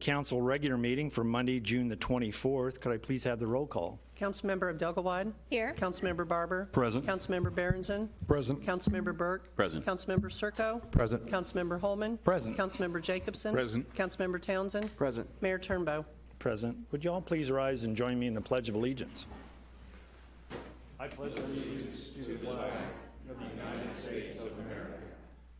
Council regular meeting for Monday, June the 24th. Could I please have the roll call? Councilmember Abdelgawad. Here. Councilmember Barber. Present. Councilmember Berenson. Present. Councilmember Burke. Present. Councilmember Serko. Present. Councilmember Holman. Present. Councilmember Jacobson. Present. Councilmember Townsend. Present. Mayor Turnbow. Present. Would you all please rise and join me in the Pledge of Allegiance? I pledge allegiance to the flag of the United States of America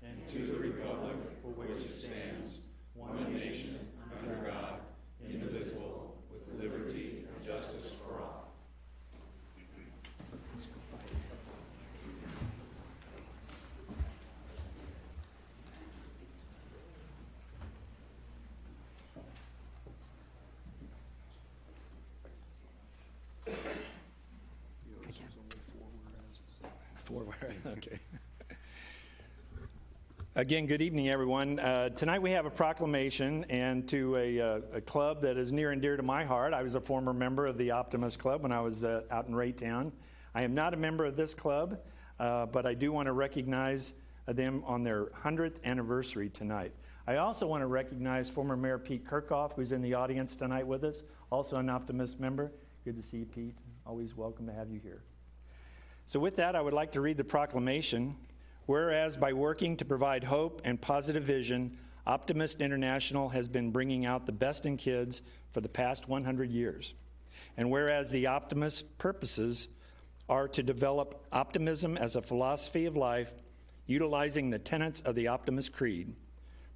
and to the republic for which it stands, one nation, under God, indivisible, with liberty and justice for all. Okay. Again, good evening, everyone. Tonight we have a proclamation, and to a club that is near and dear to my heart. I was a former member of the Optimist Club when I was out in Raytown. I am not a member of this club, but I do want to recognize them on their 100th anniversary tonight. I also want to recognize former Mayor Pete Kirchhoff, who's in the audience tonight with us, also an Optimist member. Good to see you, Pete. Always welcome to have you here. So with that, I would like to read the proclamation. Whereas by working to provide hope and positive vision, Optimist International has been bringing out the best in kids for the past 100 years. And whereas the Optimist purposes are to develop optimism as a philosophy of life, utilizing the tenets of the Optimist Creed,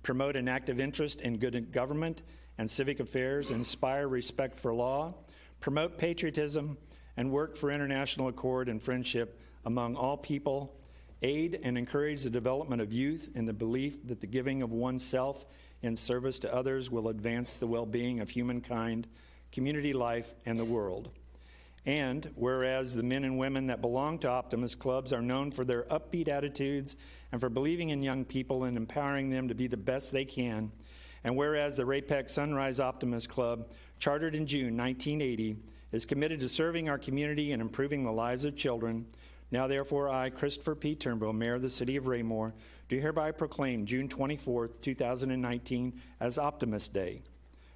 promote an active interest in good government and civic affairs, inspire respect for law, promote patriotism, and work for international accord and friendship among all people, aid and encourage the development of youth in the belief that the giving of oneself in service to others will advance the well-being of humankind, community life, and the world. And whereas the men and women that belong to Optimist clubs are known for their upbeat attitudes and for believing in young people and empowering them to be the best they can, and whereas the Ray-Pec Sunrise Optimist Club, chartered in June 1980, is committed to serving our community and improving the lives of children. Now, therefore, I, Christopher P. Turnbow, Mayor of the City of Raymore, do hereby proclaim June 24th, 2019 as Optimist Day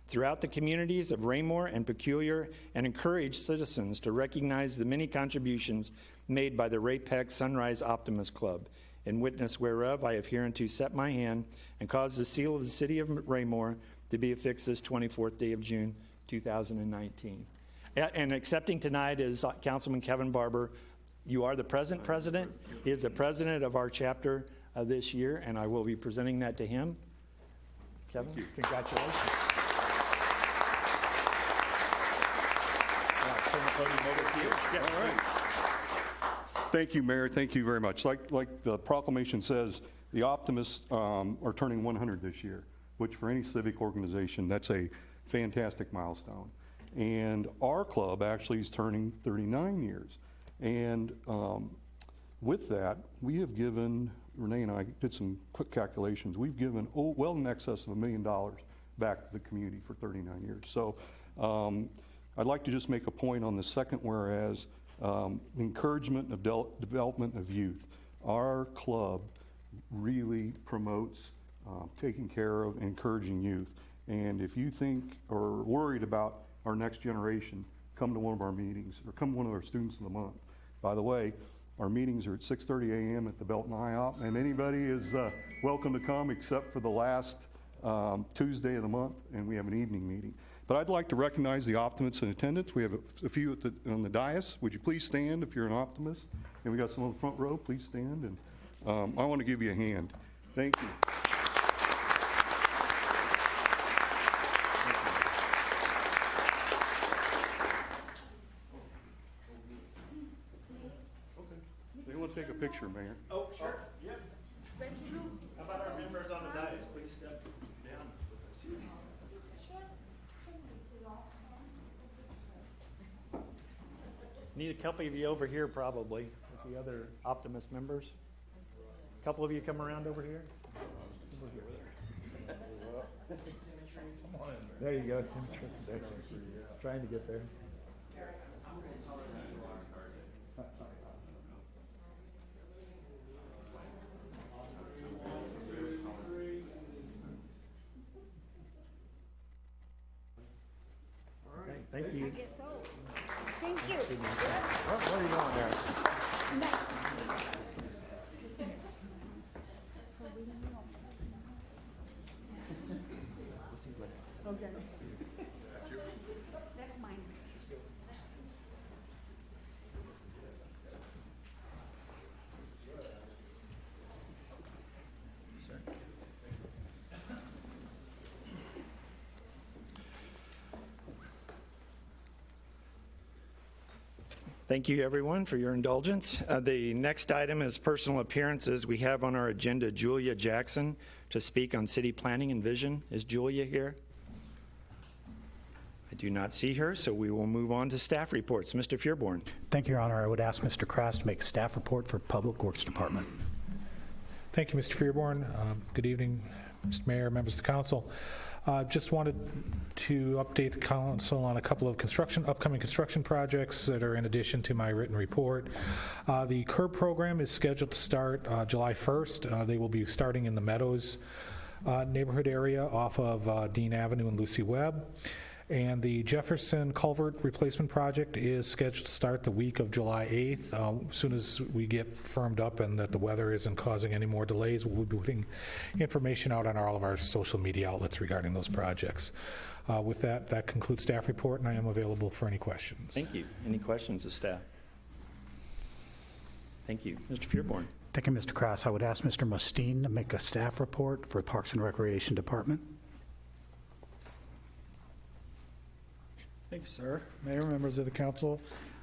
throughout the communities of Raymore and Peculiar, and encourage citizens to recognize the many contributions made by the Ray-Pec Sunrise Optimist Club. In witness whereof, I have hereunto set my hand and caused the seal of the City of Raymore to be affixed this 24th day of June, 2019. And accepting tonight is Councilman Kevin Barber. You are the present president. He is the president of our chapter this year, and I will be presenting that to him. Kevin, congratulations. Turn the podium over to you. Yes, all right. Thank you, Mayor. Thank you very much. Like the proclamation says, the Optimists are turning 100 this year, which for any civic organization, that's a fantastic milestone. And our club actually is turning 39 years. And with that, we have given, Renee and I did some quick calculations, we've given well in excess of $1 million back to the community for 39 years. So I'd like to just make a point on the second whereas, encouragement of development of youth. Our club really promotes taking care of and encouraging youth. And if you think or worried about our next generation, come to one of our meetings or come to one of our students of the month. By the way, our meetings are at 6:30 a.m. at the Belton IHOP, and anybody is welcome to come except for the last Tuesday of the month, and we have an evening meeting. But I'd like to recognize the Optimists in attendance. We have a few on the dais. Would you please stand if you're an Optimist? And we got some on the front row. Please stand, and I want to give you a hand. Thank you. Take a picture, Mayor. Oh, sure. Yep. How about our members on the dais? Please step down with us here. Need a couple of you over here, probably, with the other Optimist members. A couple of you come around over here. Over here. There you go. Trying to get there. Thank you. I guess so. Thank you. What are you doing there? Okay. That's mine. Thank you, everyone, for your indulgence. The next item is personal appearances. We have on our agenda Julia Jackson to speak on city planning and vision. Is Julia here? I do not see her, so we will move on to staff reports. Mr. Fearborn. Thank you, Your Honor. I would ask Mr. Krass to make a staff report for Public Works Department. Thank you, Mr. Fearborn. Good evening, Mr. Mayor, members of the council. Just wanted to update the council on a couple of upcoming construction projects that are in addition to my written report. The curb program is scheduled to start July 1st. They will be starting in the Meadows neighborhood area off of Dean Avenue and Lucy Webb. And the Jefferson Culvert Replacement Project is scheduled to start the week of July 8th. As soon as we get firmed up and that the weather isn't causing any more delays, we'll be putting information out on all of our social media outlets regarding those projects. With that, that concludes staff report, and I am available for any questions. Thank you. Any questions of staff? Thank you. Mr. Fearborn. Thank you, Mr. Krass. I would ask Mr. Mustine to make a staff report for Parks and Recreation Department. Thank you, sir. Mayor, members of the council,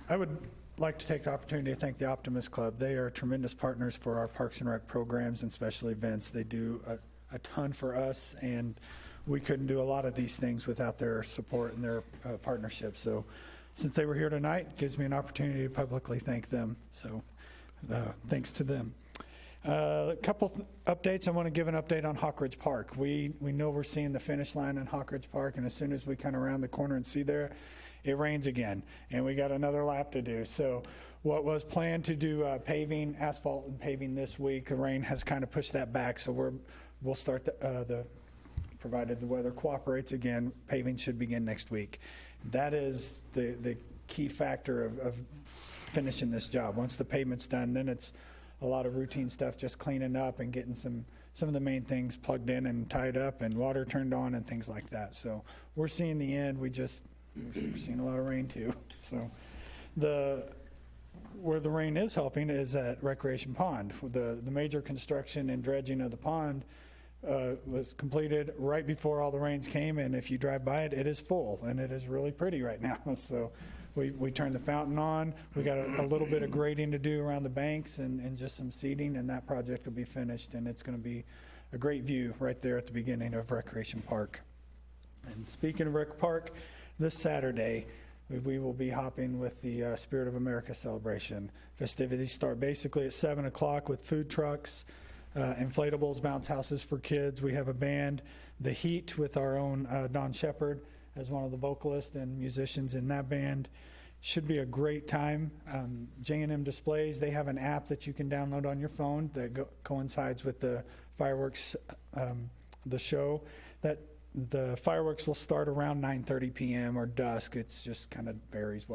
I would like to take the opportunity to thank the Optimist Club. They are tremendous partners for our Parks and Rec programs and special events. They do a ton for us, and we couldn't do a lot of these things without their support and their partnership. So since they were here tonight, it gives me an opportunity to publicly thank them. So thanks to them. A couple updates. I want to give an update on Hawkridge Park. We know we're seeing the finish line in Hawkridge Park, and as soon as we kind of round the corner and see there, it rains again, and we got another lap to do. So what was planned to do paving, asphalt and paving this week, the rain has kind of pushed that back, so we'll start provided the weather cooperates again, paving should begin next week. That is the key factor of finishing this job. Once the pavement's done, then it's a lot of routine stuff, just cleaning up and getting some of the main things plugged in and tied up and water turned on and things like that. So we're seeing the end. We're seeing a lot of rain too. So where the rain is helping is at Recreation Pond. The major construction and dredging of the pond was completed right before all the rains came, and if you drive by it, it is full, and it is really pretty right now. So we turned the fountain on. We got a little bit of grading to do around the banks and just some seeding, and that project will be finished, and it's going to be a great view right there at the beginning of Recreation Park. And speaking of Rec Park, this Saturday, we will be hopping with the Spirit of America celebration. Festivities start basically at 7 o'clock with food trucks, inflatables, bounce houses for kids. We have a band, The Heat, with our own Don Shepard as one of the vocalists and musicians in that band. Should be a great time. J&M Displays, they have an app that you can download on your phone that coincides with the fireworks, the show. That the fireworks will start around 9:30 p.m. or dusk. It's just kind of varies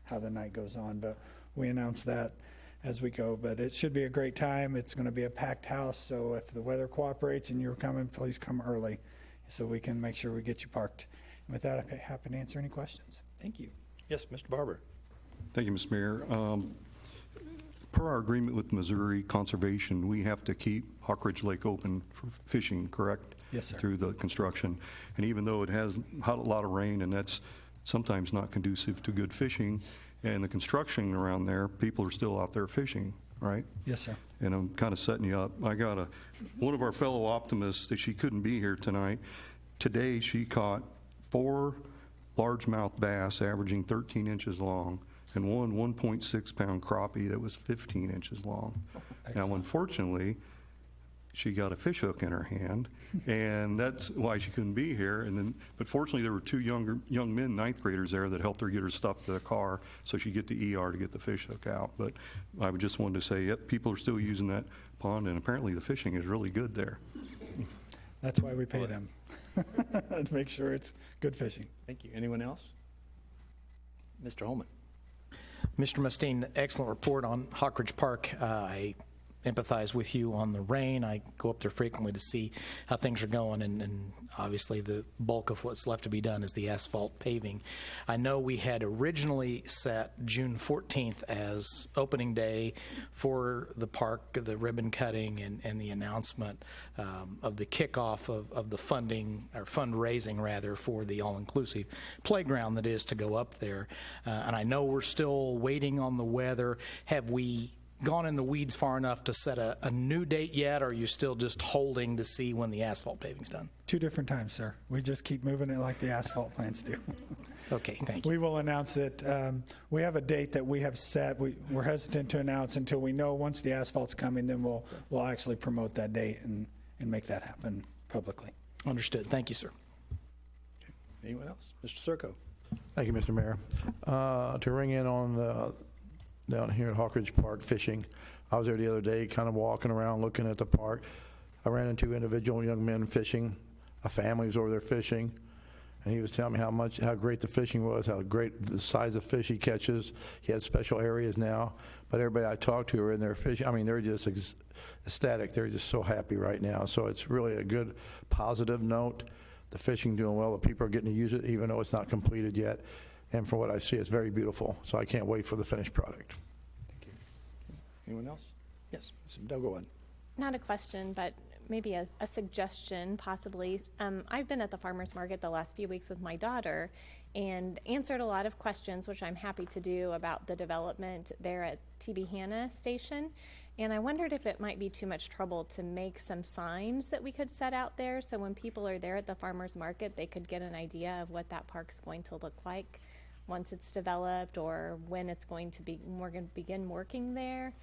how the night goes on, but we announce that as we go. But it should be a great time. It's going to be a packed house, so if the weather cooperates and you're coming, please come early so we can make sure we get you parked. And with that, I'm happy to answer any questions. Thank you. Yes, Mr. Barber. Thank you, Mr. Mayor. Per our agreement with Missouri Conservation, we have to keep Hawkridge Lake open for fishing, correct? Yes, sir. Through the construction. And even though it has had a lot of rain, and that's sometimes not conducive to good fishing, and the construction around there, people are still out there fishing, right? Yes, sir. And I'm kind of setting you up. I got one of our fellow optimists that she couldn't be here tonight. Today, she caught 4 largemouth bass averaging 13 inches long and one 1.6-pound crappie that was 15 inches long. Excellent. Now, unfortunately, she got a fish hook in her hand, and that's why she couldn't be here. But fortunately, there were 2 young men, 9th graders there, that helped her get her stuff to the car so she could get the ER to get the fish hook out. But I just wanted to say, yep, people are still using that pond, and apparently the fishing is really good there. That's why we pay them, to make sure it's good fishing. Thank you. Anyone else? Mr. Holman. Mr. Mustine, excellent report on Hawkridge Park. I empathize with you on the rain. I go up there frequently to see how things are going, and obviously the bulk of what's left to be done is the asphalt paving. I know we had originally set June 14th as opening day for the park, the ribbon cutting, and the announcement of the kickoff of the funding, or fundraising rather, for the all-inclusive playground that is to go up there. And I know we're still waiting on the weather. Have we gone in the weeds far enough to set a new date yet, or are you still just holding to see when the asphalt paving's done? 2 different times, sir. We just keep moving it like the asphalt plants do. Okay, thank you. We will announce it. We have a date that we have set. We're hesitant to announce until we know once the asphalt's coming, then we'll actually promote that date and make that happen publicly. Understood. Thank you, sir. Anyone else? Mr. Circo. Thank you, Mr. Mayor. To ring in on down here at Hawkridge Park fishing, I was there the other day kind of walking around looking at the park. I ran into individual young men fishing. A family was over there fishing, and he was telling me how great the fishing was, how great the size of fish he catches. He has special areas now, but everybody I talked to are in there fishing. I mean, they're just ecstatic. They're just so happy right now. So it's really a good positive note. The fishing doing well. The people are getting to use it, even though it's not completed yet. And from what I see, it's very beautiful. So I can't wait for the finished product. Thank you. Anyone else? Yes, Ms. Dogowan. Not a question, but maybe a suggestion, possibly. I've been at the farmer's market the last few weeks with my daughter and answered a lot of questions, which I'm happy to do, about the development there at TB Hanna Station. And I wondered if it might be too much trouble to make some signs that we could set out there, so when people are there at the farmer's market, they could get an idea of what that park's going to look like once it's developed, or when it's going to be, we're going to begin working there.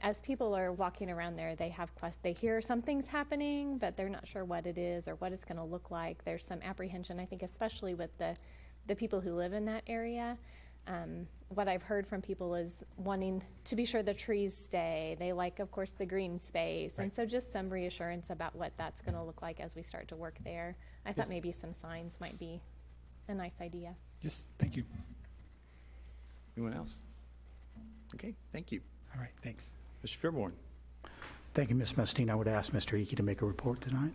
As people are walking around there, they hear something's happening, but they're not sure what it is or what it's going to look like. There's some apprehension, I think, especially with the people who live in that area. What I've heard from people is wanting to be sure the trees stay. They like, of course, the green space. Right. And so just some reassurance about what that's going to look like as we start to work there. I thought maybe some signs might be a nice idea. Yes, thank you. Anyone else? Okay, thank you. All right, thanks. Mr. Fairborn. Thank you, Ms. Mustine. I would ask Mr. Icky to make a report tonight.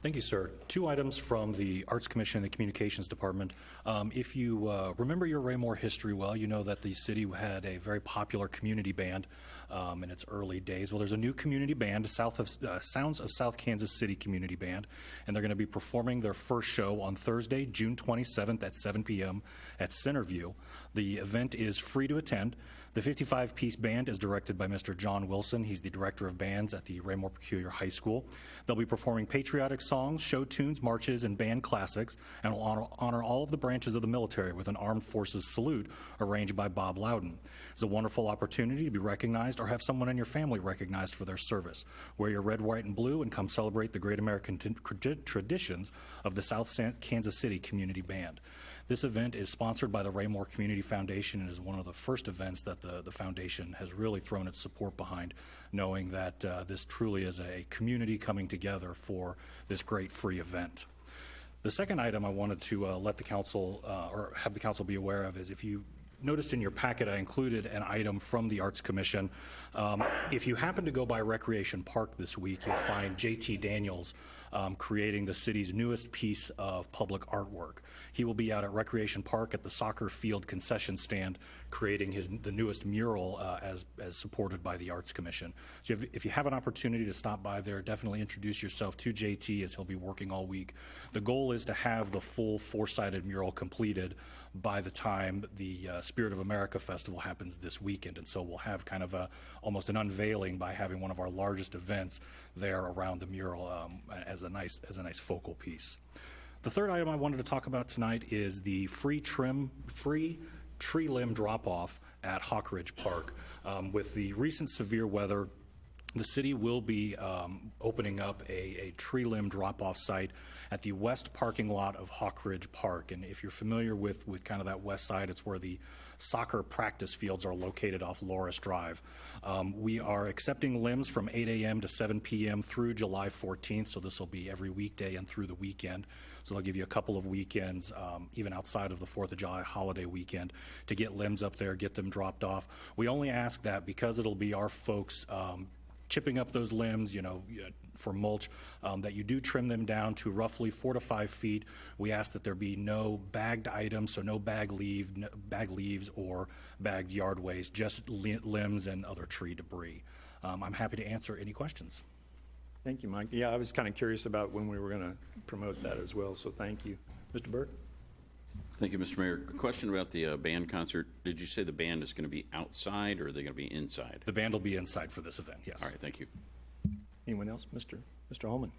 Thank you, sir. 2 items from the Arts Commission and the Communications Department. If you remember your Raymore history well, you know that the city had a very popular community band in its early days. Well, there's a new community band, Sounds of South Kansas City Community Band, and they're going to be performing their first show on Thursday, June 27th at 7 p.m. at Centerview. The event is free to attend. The 55-piece band is directed by Mr. John Wilson. He's the director of bands at the Raymore Peculiar High School. They'll be performing patriotic songs, show tunes, marches, and band classics, and will honor all of the branches of the military with an Armed Forces salute arranged by Bob Loudon. It's a wonderful opportunity to be recognized or have someone in your family recognized for their service. Wear your red, white, and blue and come celebrate the great American traditions of the South Kansas City Community Band. This event is sponsored by the Raymore Community Foundation and is one of the first events that the foundation has really thrown its support behind, knowing that this truly is a community coming together for this great free event. The second item I wanted to let the council, or have the council be aware of, is if you noticed in your packet, I included an item from the Arts Commission. If you happen to go by Recreation Park this week, you'll find J.T. Daniels creating the city's newest piece of public artwork. He will be out at Recreation Park at the soccer field concession stand creating the newest mural as supported by the Arts Commission. So if you have an opportunity to stop by there, definitely introduce yourself to JT as he'll be working all week. The goal is to have the full 4-sided mural completed by the time the Spirit of America Festival happens this weekend. And so we'll have kind of almost an unveiling by having one of our largest events there around the mural as a nice focal piece. The third item I wanted to talk about tonight is the free tree limb drop-off at Hawkridge Park. With the recent severe weather, The city will be opening up a tree limb drop-off site at the west parking lot of Hawkridge Park. And if you're familiar with kind of that west side, it's where the soccer practice fields are located off Loris Drive. We are accepting limbs from 8 a.m. to 7 p.m. through July 14th, so this will be every weekday and through the weekend. So they'll give you a couple of weekends, even outside of the 4th of July holiday weekend, to get limbs up there, get them dropped off. We only ask that because it'll be our folks chipping up those limbs, for mulch, that you do trim them down to roughly 4 to 5 feet. We ask that there be no bagged items, so no bag leaves or bagged yard waste, just limbs and other tree debris. I'm happy to answer any questions. Thank you, Mike. Yeah, I was kind of curious about when we were going to promote that as well, so thank you. Mr. Burke? Thank you, Mr. Mayor. A question about the band concert. Did you say the band is going to be outside or are they going to be inside? The band will be inside for this event, yes. All right, thank you. Anyone else? Mr. Holman?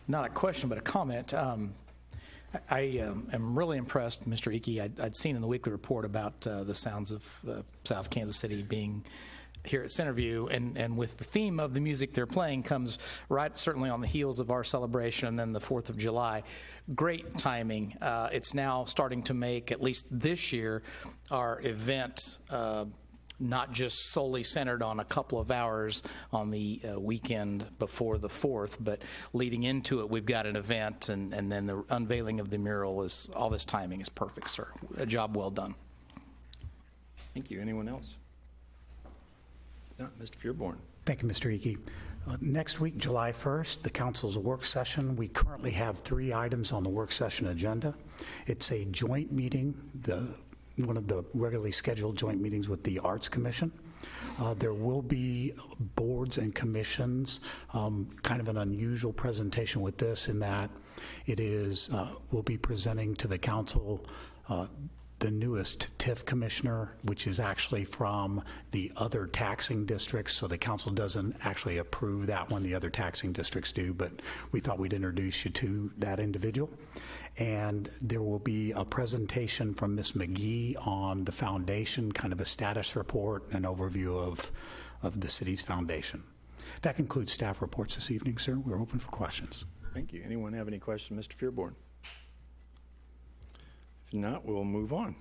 Not a question, but a comment. I am really impressed, Mr. Icky. I'd seen in the weekly report about the sounds of South Kansas City being here at Centerview, and with the theme of the music they're playing comes right certainly on the heels of our celebration and then the 4th of July. Great timing. It's now starting to make, at least this year, our event not just solely centered on a couple of hours on the weekend before the 4th, but leading into it, we've got an event, and then the unveiling of the mural is, all this timing is perfect, sir. A job well done. Thank you. Anyone else? Not Mr. Fearborn. Thank you, Mr. Icky. Next week, July 1st, the council's work session. We currently have 3 items on the work session agenda. It's a joint meeting, one of the regularly scheduled joint meetings with the Arts Commission. There will be boards and commissions, kind of an unusual presentation with this in that it is, we'll be presenting to the council the newest TIF commissioner, which is actually from the other taxing districts, so the council doesn't actually approve that one, the other taxing districts do, but we thought we'd introduce you to that individual. And there will be a presentation from Ms. McGee on the foundation, kind of a status report and an overview of the city's foundation. That concludes staff reports this evening, sir. We're open for questions. Thank you. Anyone have any questions, Mr. Fearborn? If not, we'll move on.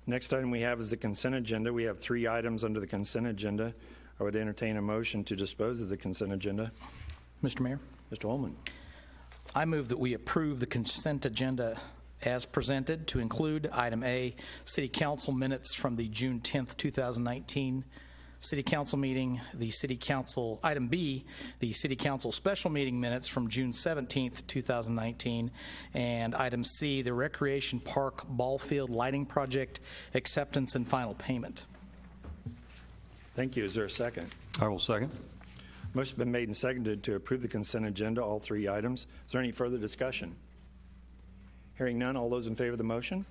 Next item we have is the consent agenda. We have 3 items under the consent agenda. I would entertain a motion to dispose of the consent agenda. Mr. Mayor? Mr. Holman? I move that we approve the consent agenda as presented to include item A, City Council minutes from the June 10th, 2019 City Council meeting, the City Council, item B, the City Council special meeting minutes from June 17th, 2019, and item C, the Recreation Park Ball Field Lighting Project acceptance and final payment. Thank you. Is there a second? I will second. Motion's been made and seconded to approve the consent agenda, all 3 items. Is there any further discussion? Hearing none, all those in favor of the motion?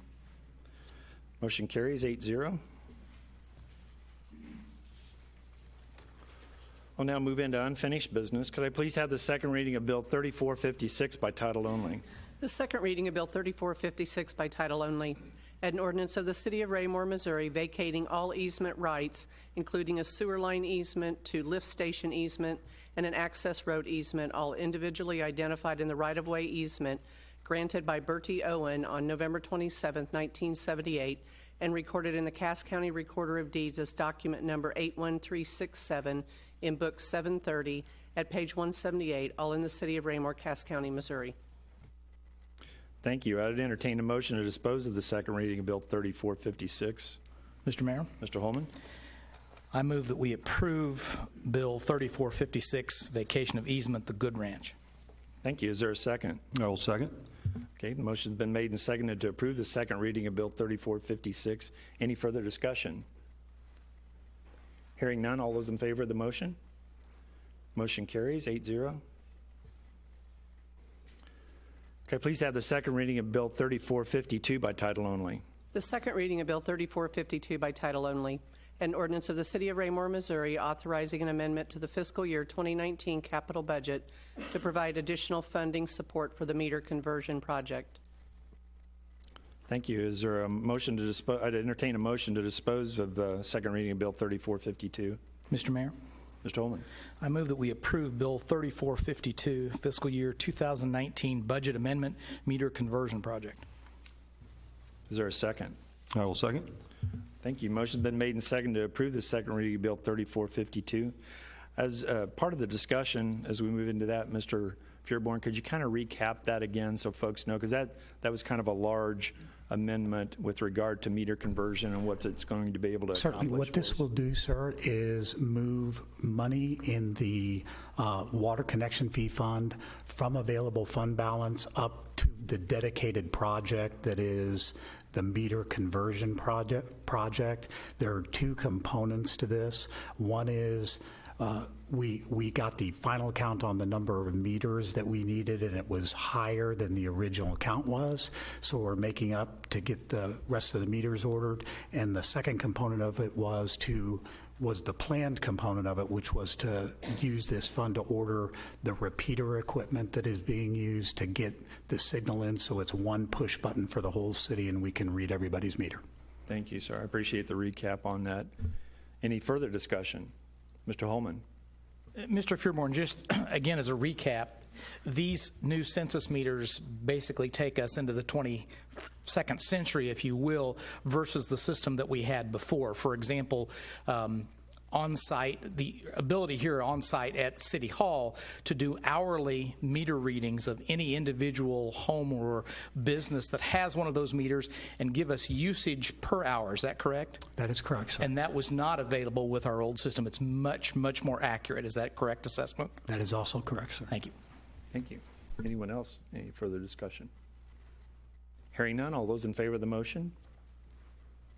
Motion carries 8-0. I'll now move into unfinished business. Could I please have the second reading of Bill 3456 by title only? The second reading of Bill 3456 by title only. An ordinance of the City of Raymore, Missouri, vacating all easement rights, including a sewer line easement to lift station easement and an access road easement, all individually identified in the right-of-way easement granted by Bertie Owen on November 27, 1978, and recorded in the Cass County Recorder of Deeds as document number 81367 in Book 730 at page 178, all in the City of Raymore, Cass County, Missouri. Thank you. I'd entertain a motion to dispose of the second reading of Bill 3456. Mr. Mayor? Mr. Holman? I move that we approve Bill 3456, vacation of easement, the Good Ranch. Thank you. Is there a second? I will second. Okay, the motion's been made and seconded to approve the second reading of Bill 3456. Any further discussion? Hearing none, all those in favor of the motion? Motion carries 8-0. Okay, please have the second reading of Bill 3452 by title only. The second reading of Bill 3452 by title only. An ordinance of the City of Raymore, Missouri, authorizing an amendment to the fiscal year 2019 capital budget to provide additional funding support for the meter conversion project. Thank you. Is there a motion to dispose? I'd entertain a motion to dispose of the second reading of Bill 3452. Mr. Mayor? Mr. Holman. I move that we approve Bill 3452, fiscal year 2019 budget amendment meter conversion project. Is there a second? I will second. Thank you. Motion's been made and seconded to approve the second reading of Bill 3452. As part of the discussion, as we move into that, Mr. Fearborn, could you kind of recap that again so folks know? Because that was kind of a large amendment with regard to meter conversion and what it's going to be able to accomplish. Certainly, what this will do, sir, is move money in the water connection fee fund from available fund balance up to the dedicated project that is the meter conversion project. There are two components to this. One is we got the final count on the number of meters that we needed, and it was higher than the original count was. So we're making up to get the rest of the meters ordered. And the second component of it was the planned component of it, which was to use this fund to order the repeater equipment that is being used to get the signal in, so it's one push button for the whole city and we can read everybody's meter. Thank you, sir. I appreciate the recap on that. Any further discussion? Mr. Holman. Mr. Fearborn, just again as a recap, these new census meters basically take us into the 22nd century, if you will, versus the system that we had before. For example, on-site, the ability here on-site at City Hall to do hourly meter readings of any individual home or business that has one of those meters and give us usage per hour. Is that correct? That is correct, sir. And that was not available with our old system. It's much, much more accurate. Is that correct assessment? That is also correct, sir. Thank you. Thank you. Anyone else? Any further discussion? Hearing none, all those in favor of the motion?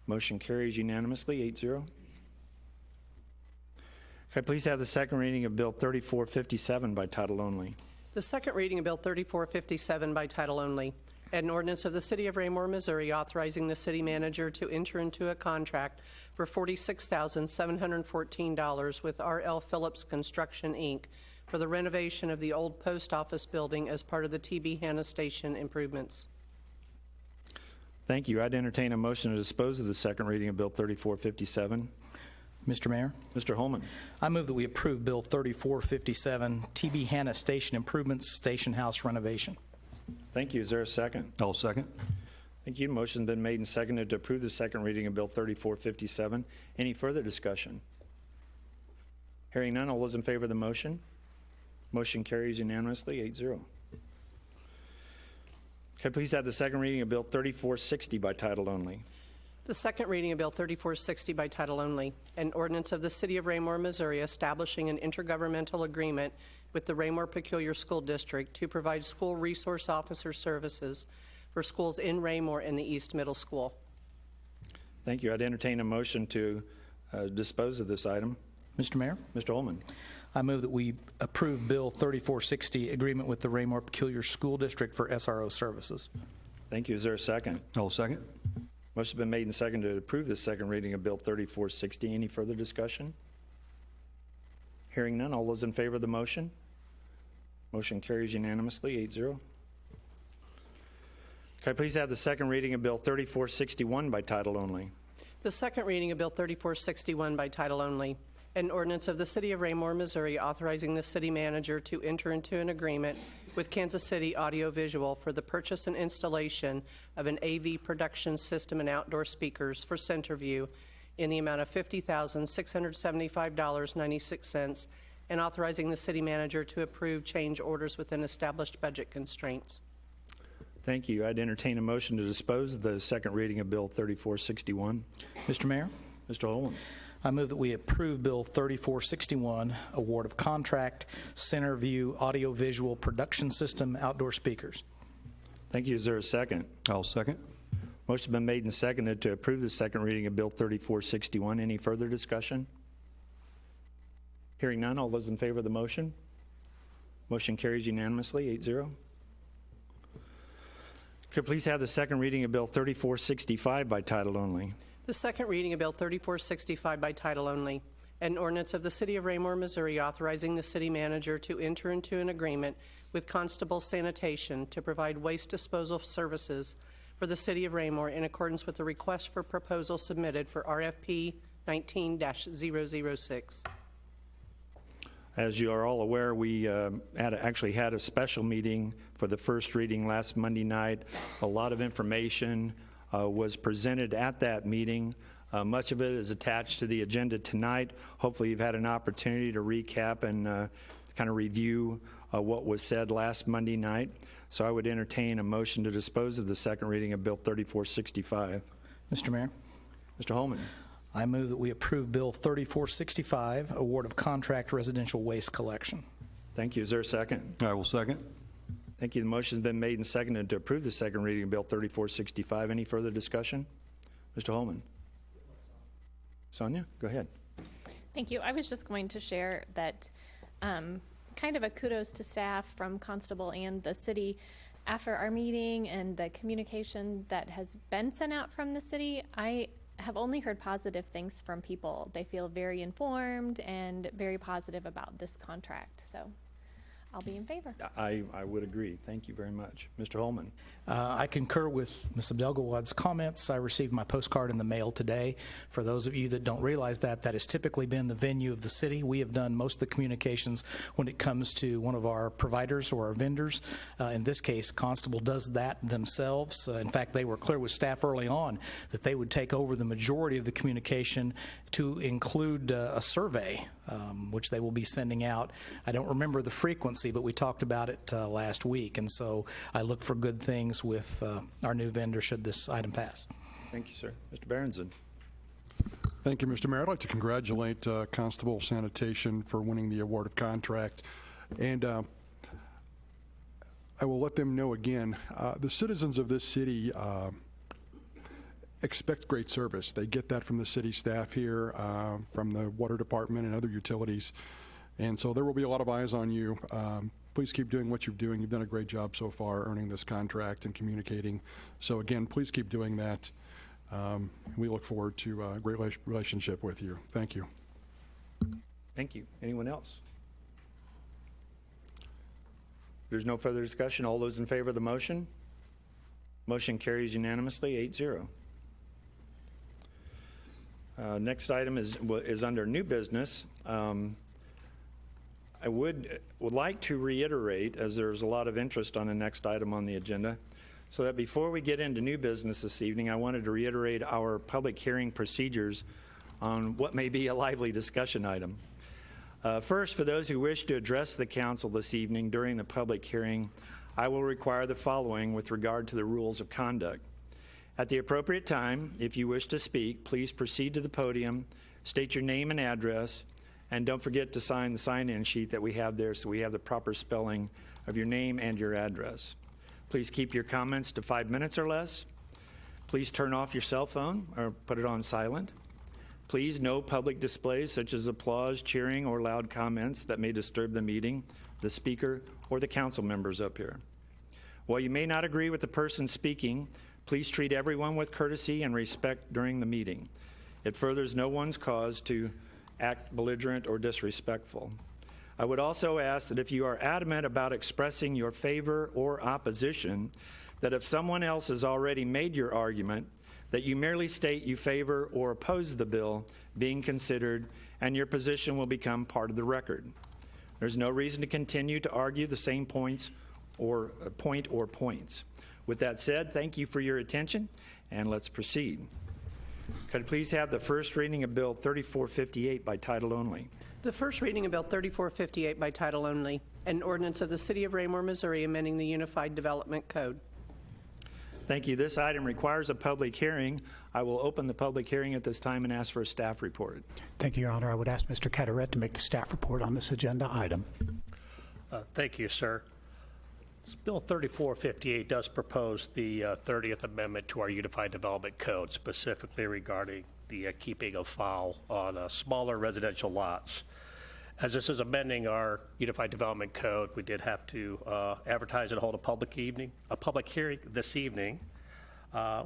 Motion carries unanimously, 8-0. Could I please have the second reading of Bill 3457 by title only? The second reading of Bill 3457 by title only, an ordinance of the City of Raymore, Missouri, authorizing the city manager to enter into a contract for $46,714 with R.L. Phillips Construction, Inc. for the renovation of the old post office building as part of the T.B. Hanna Station improvements. Thank you. I'd entertain a motion to dispose of the second reading of Bill 3457. Mr. Mayor, Mr. Holman. I move that we approve Bill 3457, T.B. Hanna Station Improvements, Station House Renovation. Thank you. Is there a second? I'll second. Thank you. Motion's been made and seconded to approve the second reading of Bill 3457. Any further discussion? Hearing none, all those in favor of the motion? Motion carries unanimously, 8-0. Could I please have the second reading of Bill 3460 by title only? The second reading of Bill 3460 by title only, an ordinance of the City of Raymore, Missouri, establishing an intergovernmental agreement with the Raymore Peculiar School District to provide school resource officer services for schools in Raymore and the East Middle School. Thank you. I'd entertain a motion to dispose of this item. Mr. Mayor, Mr. Holman. I move that we approve Bill 3460, agreement with the Raymore Peculiar School District for SRO services. Thank you. Is there a second? I'll second. Motion's been made and seconded to approve the second reading of Bill 3460. Any further discussion? Hearing none, all those in favor of the motion? Motion carries unanimously, 8-0. Could I please have the second reading of Bill 3461 by title only? The second reading of Bill 3461 by title only, an ordinance of the City of Raymore, Missouri, authorizing the city manager to enter into an agreement with Kansas City Audio Visual for the purchase and installation of an AV production system and outdoor speakers for Centerview in the amount of $50,675.96, and authorizing the city manager to approve change orders within established budget constraints. Thank you. I'd entertain a motion to dispose of the second reading of Bill 3461. Mr. Mayor, Mr. Holman. I move that we approve Bill 3461, award of contract, Centerview Audio-Visual Production System outdoor speakers. Thank you. Is there a second? I'll second. Motion's been made and seconded to approve the second reading of Bill 3461. Any further discussion? Hearing none, all those in favor of the motion? Motion carries unanimously, 8-0. Could I please have the second reading of Bill 3465 by title only? The second reading of Bill 3465 by title only, an ordinance of the City of Raymore, Missouri, authorizing the city manager to enter into an agreement with Constable Sanitation to provide waste disposal services for the City of Raymore in accordance with the request for proposal submitted for RFP 19-006. As you are all aware, we actually had a special meeting for the first reading last Monday night. A lot of information was presented at that meeting. Much of it is attached to the agenda tonight. Hopefully you've had an opportunity to recap and kind of review what was said last Monday night. So I would entertain a motion to dispose of the second reading of Bill 3465. Mr. Mayor, Mr. Holman. I move that we approve Bill 3465, award of contract residential waste collection. Thank you. Is there a second? I will second. Thank you. The motion's been made and seconded to approve the second reading of Bill 3465. Any further discussion? Mr. Holman. Sonia, go ahead. Thank you. I was just going to share that kind of a kudos to staff from Constable and the city after our meeting and the communication that has been sent out from the city. I have only heard positive things from people. They feel very informed and very positive about this contract. So I'll be in favor. I would agree. Thank you very much. Mr. Holman. I concur with Ms. Abdelgawad's comments. I received my postcard in the mail today. For those of you that don't realize that, that has typically been the venue of the city. We have done most of the communications when it comes to one of our providers or our vendors. In this case, Constable does that themselves. In fact, they were clear with staff early on that they would take over the majority of the communication to include a survey, which they will be sending out. I don't remember the frequency, but we talked about it last week, and so I look for good things with our new vendor should this item pass. Thank you, sir. Mr. Berenson. Thank you, Mr. Mayor. I'd like to congratulate Constable Sanitation for winning the award of contract. And I will let them know again, the citizens of this city expect great service. They get that from the city staff here, from the water department and other utilities. And so there will be a lot of eyes on you. Please keep doing what you're doing. You've done a great job so far earning this contract and communicating. So again, please keep doing that. We look forward to a great relationship with you. Thank you. Thank you. Anyone else? There's no further discussion. All those in favor of the motion? Motion carries unanimously, 8-0. Next item is under new business. I would like to reiterate, as there's a lot of interest on the next item on the agenda, so that before we get into new business this evening, I wanted to reiterate our public hearing procedures on what may be a lively discussion item. First, for those who wish to address the council this evening during the public hearing, I will require the following with regard to the rules of conduct. At the appropriate time, if you wish to speak, please proceed to the podium, state your name and address, and don't forget to sign the sign-in sheet that we have there so we have the proper spelling of your name and your address. Please keep your comments to 5 minutes or less. Please turn off your cell phone or put it on silent. Please, no public displays such as applause, cheering, or loud comments that may disturb the meeting, the speaker, or the council members up here. While you may not agree with the person speaking, please treat everyone with courtesy and respect during the meeting. It furthers no one's cause to act belligerent or disrespectful. I would also ask that if you are adamant about expressing your favor or opposition, that if someone else has already made your argument, that you merely state you favor or oppose the bill being considered, and your position will become part of the record. There's no reason to continue to argue the same points or points. With that said, thank you for your attention, and let's proceed. Could I please have the first reading of Bill 3458 by title only? The first reading of Bill 3458 by title only, an ordinance of the City of Raymore, Missouri, amending the Unified Development Code. Thank you. This item requires a public hearing. I will open the public hearing at this time and ask for a staff report. Thank you, Your Honor. I would ask Mr. Carteret to make the staff report on this agenda item. Thank you, sir. Bill 3458 does propose the 30th Amendment to our Unified Development Code, specifically regarding the keeping of fowl on smaller residential lots. As this is amending our Unified Development Code, we did have to advertise and hold a public hearing this evening.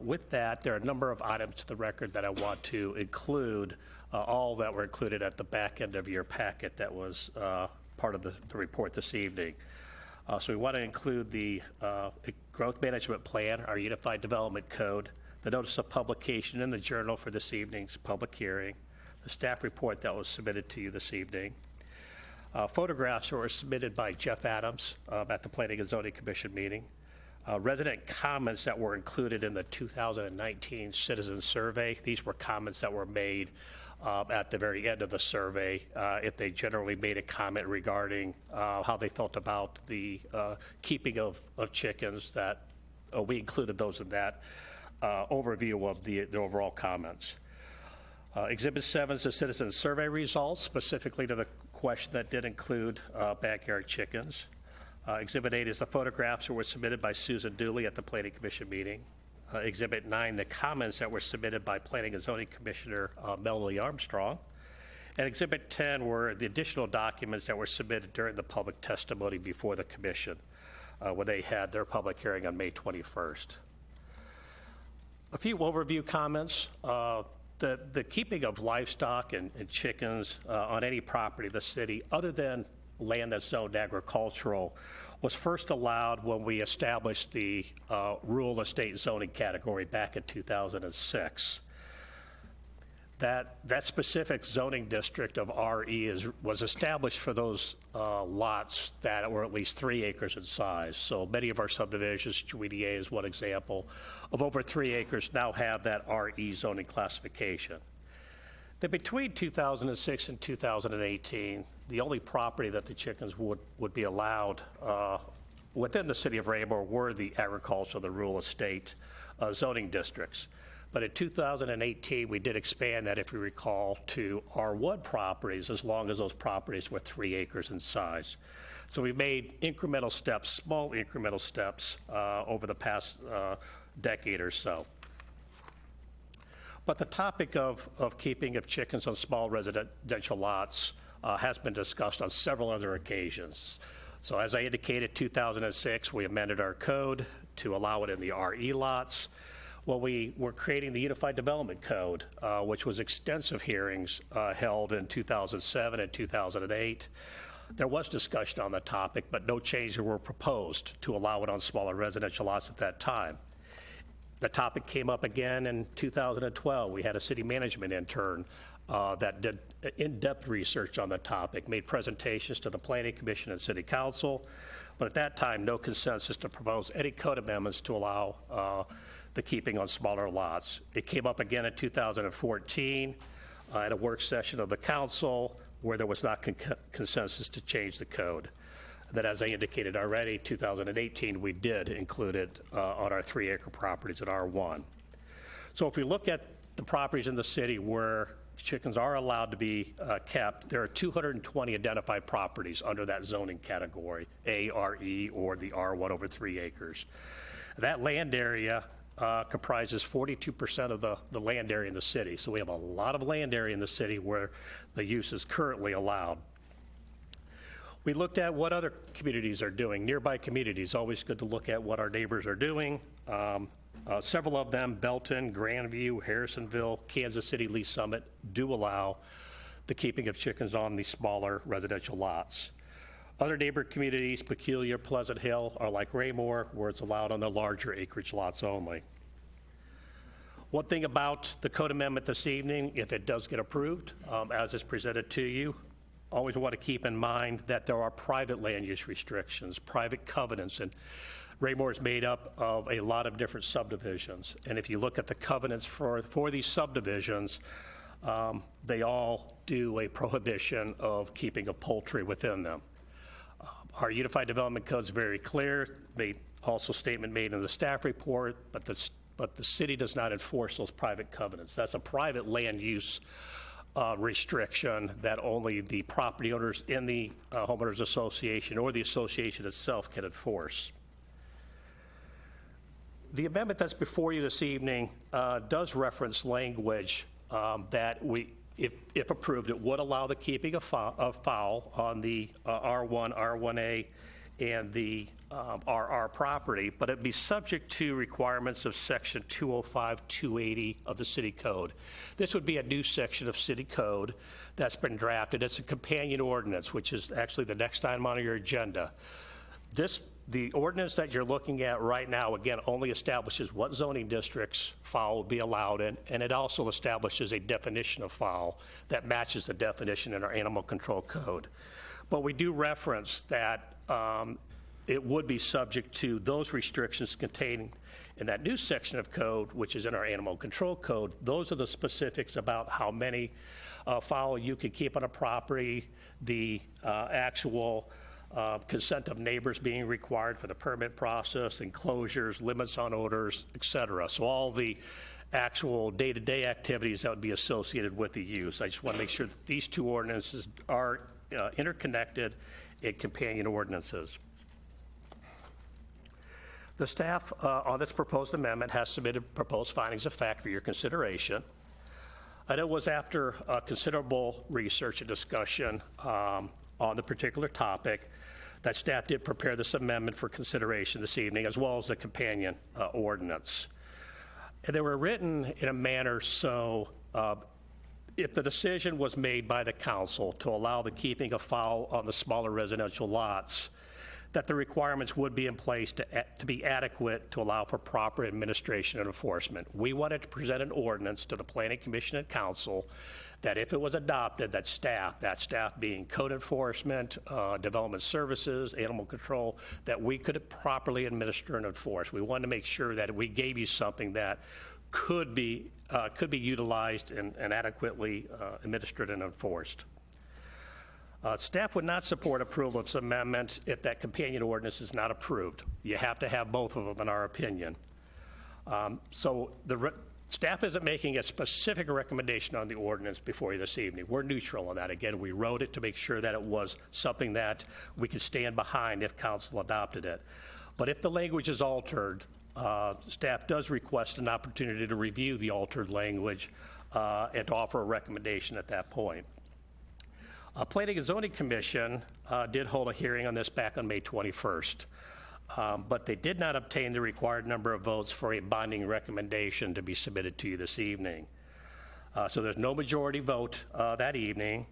With that, there are a number of items to the record that I want to include, all that were included at the back end of your packet that was part of the report this evening. So we want to include the Growth Management Plan, our Unified Development Code, the notice of publication in the Journal for this evening's public hearing, the staff report that was submitted to you this evening, Photographs were submitted by Jeff Adams at the Planning and Zoning Commission meeting. Resident comments that were included in the 2019 citizen survey. These were comments that were made at the very end of the survey. If they generally made a comment regarding how they felt about the keeping of chickens, that we included those in that overview of the overall comments. Exhibit 7 is the citizen survey results, specifically to the question that did include backyard chickens. Exhibit 8 is the photographs that were submitted by Susan Dooley at the Planning Commission meeting. Exhibit 9, the comments that were submitted by Planning and Zoning Commissioner Melanie Armstrong. And Exhibit 10 were the additional documents that were submitted during the public testimony before the Commission when they had their public hearing on May 21st. A few overview comments. The keeping of livestock and chickens on any property of the city other than land that's zoned agricultural was first allowed when we established the rural estate zoning category back in 2006. That specific zoning district of RE was established for those lots that were at least 3 acres in size. So many of our subdivisions, GDA is one example, of over 3 acres now have that RE zoning classification. Then between 2006 and 2018, the only property that the chickens would be allowed within the city of Raymore were the agricultural, the rural estate zoning districts. But in 2018, we did expand that, if you recall, to R1 properties, as long as those properties were 3 acres in size. So we made incremental steps, small incremental steps, over the past decade or so. But the topic of keeping of chickens on small residential lots has been discussed on several other occasions. So as I indicated, 2006, we amended our code to allow it in the RE lots. Well, we were creating the Unified Development Code, which was extensive hearings held in 2007 and 2008. There was discussion on the topic, but no changes were proposed to allow it on smaller residential lots at that time. The topic came up again in 2012. We had a city management intern that did in-depth research on the topic, made presentations to the Planning Commission and City Council, but at that time, no consensus to propose any code amendments to allow the keeping on smaller lots. It came up again in 2014 at a work session of the council where there was not consensus to change the code. That, as I indicated already, 2018, we did include it on our 3-acre properties at R1. So if we look at the properties in the city where chickens are allowed to be kept, there are 220 identified properties under that zoning category, A, RE, or the R1 over 3 acres. That land area comprises 42% of the land area in the city. So we have a lot of land area in the city where the use is currently allowed. We looked at what other communities are doing, nearby communities. Always good to look at what our neighbors are doing. Several of them, Belton, Grandview, Harrisonville, Kansas City, Lee Summit, do allow the keeping of chickens on the smaller residential lots. Other neighbor communities, Peculiar, Pleasant Hill, are like Raymore, where it's allowed on the larger acreage lots only. One thing about the code amendment this evening, if it does get approved, as is presented to you, always want to keep in mind that there are private land use restrictions, private covenants, and Raymore is made up of a lot of different subdivisions. And if you look at the covenants for these subdivisions, they all do a prohibition of keeping of poultry within them. Our Unified Development Code is very clear, also statement made in the staff report, but the city does not enforce those private covenants. That's a private land use restriction that only the property owners in the homeowners association or the association itself can enforce. The amendment that's before you this evening does reference language that if approved, it would allow the keeping of fowl on the R1, R1A, and the RR property, but it'd be subject to requirements of section 205, 280 of the city code. This would be a new section of city code that's been drafted. It's a companion ordinance, which is actually the next item on your agenda. The ordinance that you're looking at right now, again, only establishes what zoning districts fowl will be allowed in, and it also establishes a definition of fowl that matches the definition in our animal control code. But we do reference that it would be subject to those restrictions contained in that new section of code, which is in our animal control code. Those are the specifics about how many fowl you can keep on a property, the actual consent of neighbors being required for the permit process, enclosures, limits on odors, et cetera. So all the actual day-to-day activities that would be associated with the use. I just want to make sure that these two ordinances are interconnected in companion ordinances. The staff on this proposed amendment has submitted proposed findings of fact for your consideration. And it was after considerable research and discussion on the particular topic that staff did prepare this amendment for consideration this evening, as well as the companion ordinance. And they were written in a manner so if the decision was made by the council to allow the keeping of fowl on the smaller residential lots, that the requirements would be in place to be adequate to allow for proper administration and enforcement. We wanted to present an ordinance to the Planning Commission and Council that if it was adopted, that staff being code enforcement, development services, animal control, that we could properly administer and enforce. We wanted to make sure that we gave you something that could be utilized and adequately administered and enforced. Staff would not support approval of this amendment if that companion ordinance is not approved. You have to have both of them, in our opinion. So the staff isn't making a specific recommendation on the ordinance before you this evening. We're neutral on that. Again, we wrote it to make sure that it was something that we could stand behind if council adopted it. But if the language is altered, staff does request an opportunity to review the altered language and to offer a recommendation at that point. Planning and Zoning Commission did hold a hearing on this back on May 21st, but they did not obtain the required number of votes for a binding recommendation to be submitted to you this evening. So there's no majority vote that evening,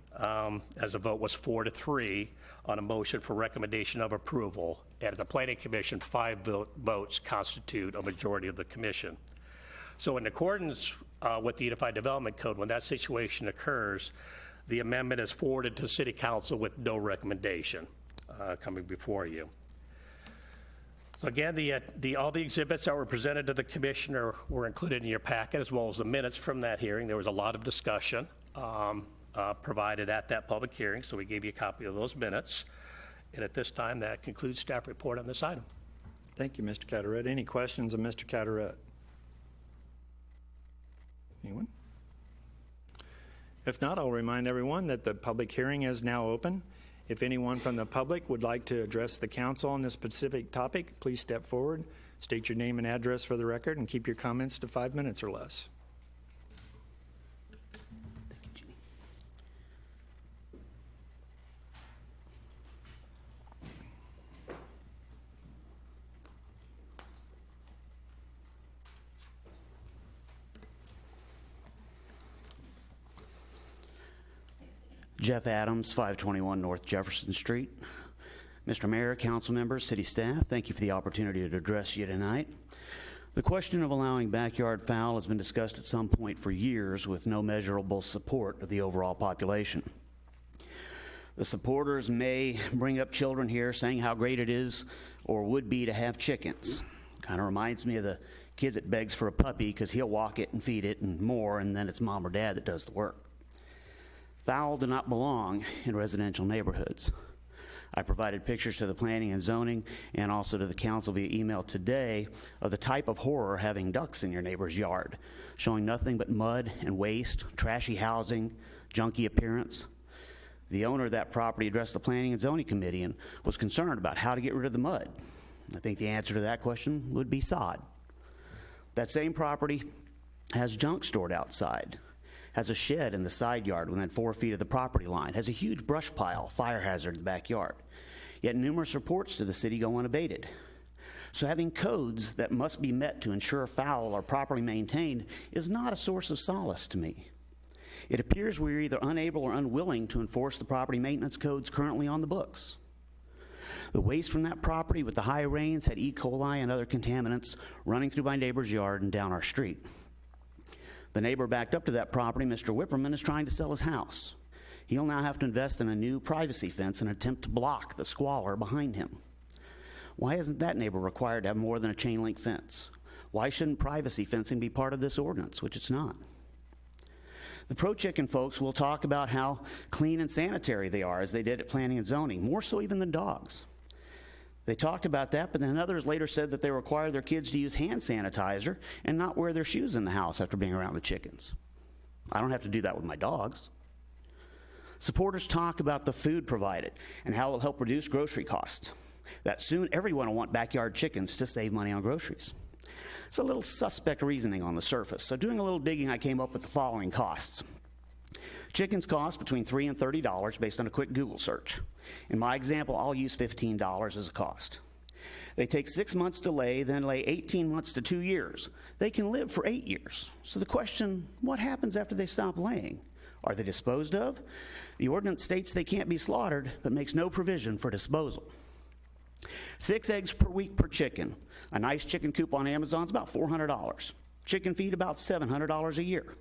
as the vote was 4-3 on a motion for recommendation of approval. And at the Planning Commission, 5 votes constitute a majority of the commission. So in accordance with the Unified Development Code, when that situation occurs, the amendment is forwarded to City Council with no recommendation coming before you. So again, all the exhibits that were presented to the commissioner were included in your packet, as well as the minutes from that hearing. There was a lot of discussion provided at that public hearing, so we gave you a copy of those minutes. And at this time, that concludes staff report on this item. Thank you, Mr. Carteret. Any questions of Mr. Carteret? Anyone? If not, I'll remind everyone that the public hearing is now open. If anyone from the public would like to address the council on this specific topic, please step forward, state your name and address for the record, and keep your comments to 5 minutes or less. Jeff Adams, 521 North Jefferson Street. Mr. Mayor, council members, city staff, thank you for the opportunity to address you tonight. The question of allowing backyard fowl has been discussed at some point for years with no measurable support of the overall population. The supporters may bring up children here saying how great it is or would be to have chickens. Kind of reminds me of the kid that begs for a puppy because he'll walk it and feed it and more, and then it's mom or dad that does the work. Fowl do not belong in residential neighborhoods. I provided pictures to the planning and zoning and also to the council via email today of the type of horror having ducks in your neighbor's yard, showing nothing but mud and waste, trashy housing, junky appearance. The owner of that property addressed the planning and zoning committee and was concerned about how to get rid of the mud. I think the answer to that question would be sod. That same property has junk stored outside, has a shed in the side yard within 4 feet of the property line, has a huge brush pile, fire hazard in the backyard. Yet numerous reports to the city go unabated. So having codes that must be met to ensure fowl are properly maintained is not a source of solace to me. It appears we're either unable or unwilling to enforce the property maintenance codes currently on the books. The waste from that property with the high rains had E. coli and other contaminants running through my neighbor's yard and down our street. The neighbor backed up to that property, Mr. Whipperman, is trying to sell his house. He'll now have to invest in a new privacy fence and attempt to block the squalor behind him. Why isn't that neighbor required to have more than a chain link fence? Why shouldn't privacy fencing be part of this ordinance, which it's not? The pro-chicken folks will talk about how clean and sanitary they are, as they did at planning and zoning, more so even than dogs. They talked about that, but then others later said that they require their kids to use hand sanitizer and not wear their shoes in the house after being around the chickens. I don't have to do that with my dogs. Supporters talk about the food provided and how it will help reduce grocery costs. That soon everyone will want backyard chickens to save money on groceries. It's a little suspect reasoning on the surface, so doing a little digging, I came up with the following costs. Chickens cost between $3 and $30 based on a quick Google search. In my example, I'll use $15 as a cost. They take 6 months to lay, then lay 18 months to 2 years. They can live for 8 years. So the question, what happens after they stop laying? Are they disposed of? The ordinance states they can't be slaughtered, but makes no provision for disposal. 6 eggs per week per chicken. A nice chicken coop on Amazon is about $400. Chicken feed about $700 a year.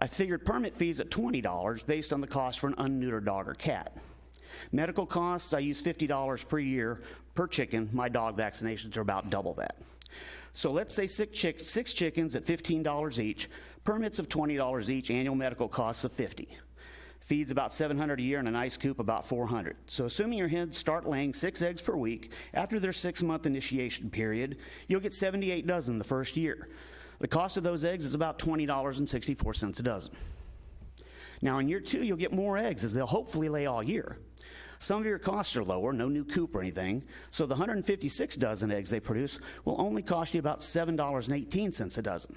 I figured permit fees at $20 based on the cost for an unneutered dog or cat. Medical costs, I use $50 per year per chicken. My dog vaccinations are about double that. So let's say 6 chickens at $15 each, permits of $20 each, annual medical costs of $50. Feeds about $700 a year, and a nice coop about $400. So assuming your hens start laying 6 eggs per week, after their 6-month initiation period, you'll get 78 dozen the first year. The cost of those eggs is about $20.64 a dozen. Now in year 2, you'll get more eggs, as they'll hopefully lay all year. Some of your costs are lower, no new coop or anything, so the 156 dozen eggs they produce will only cost you about $7.18 a dozen,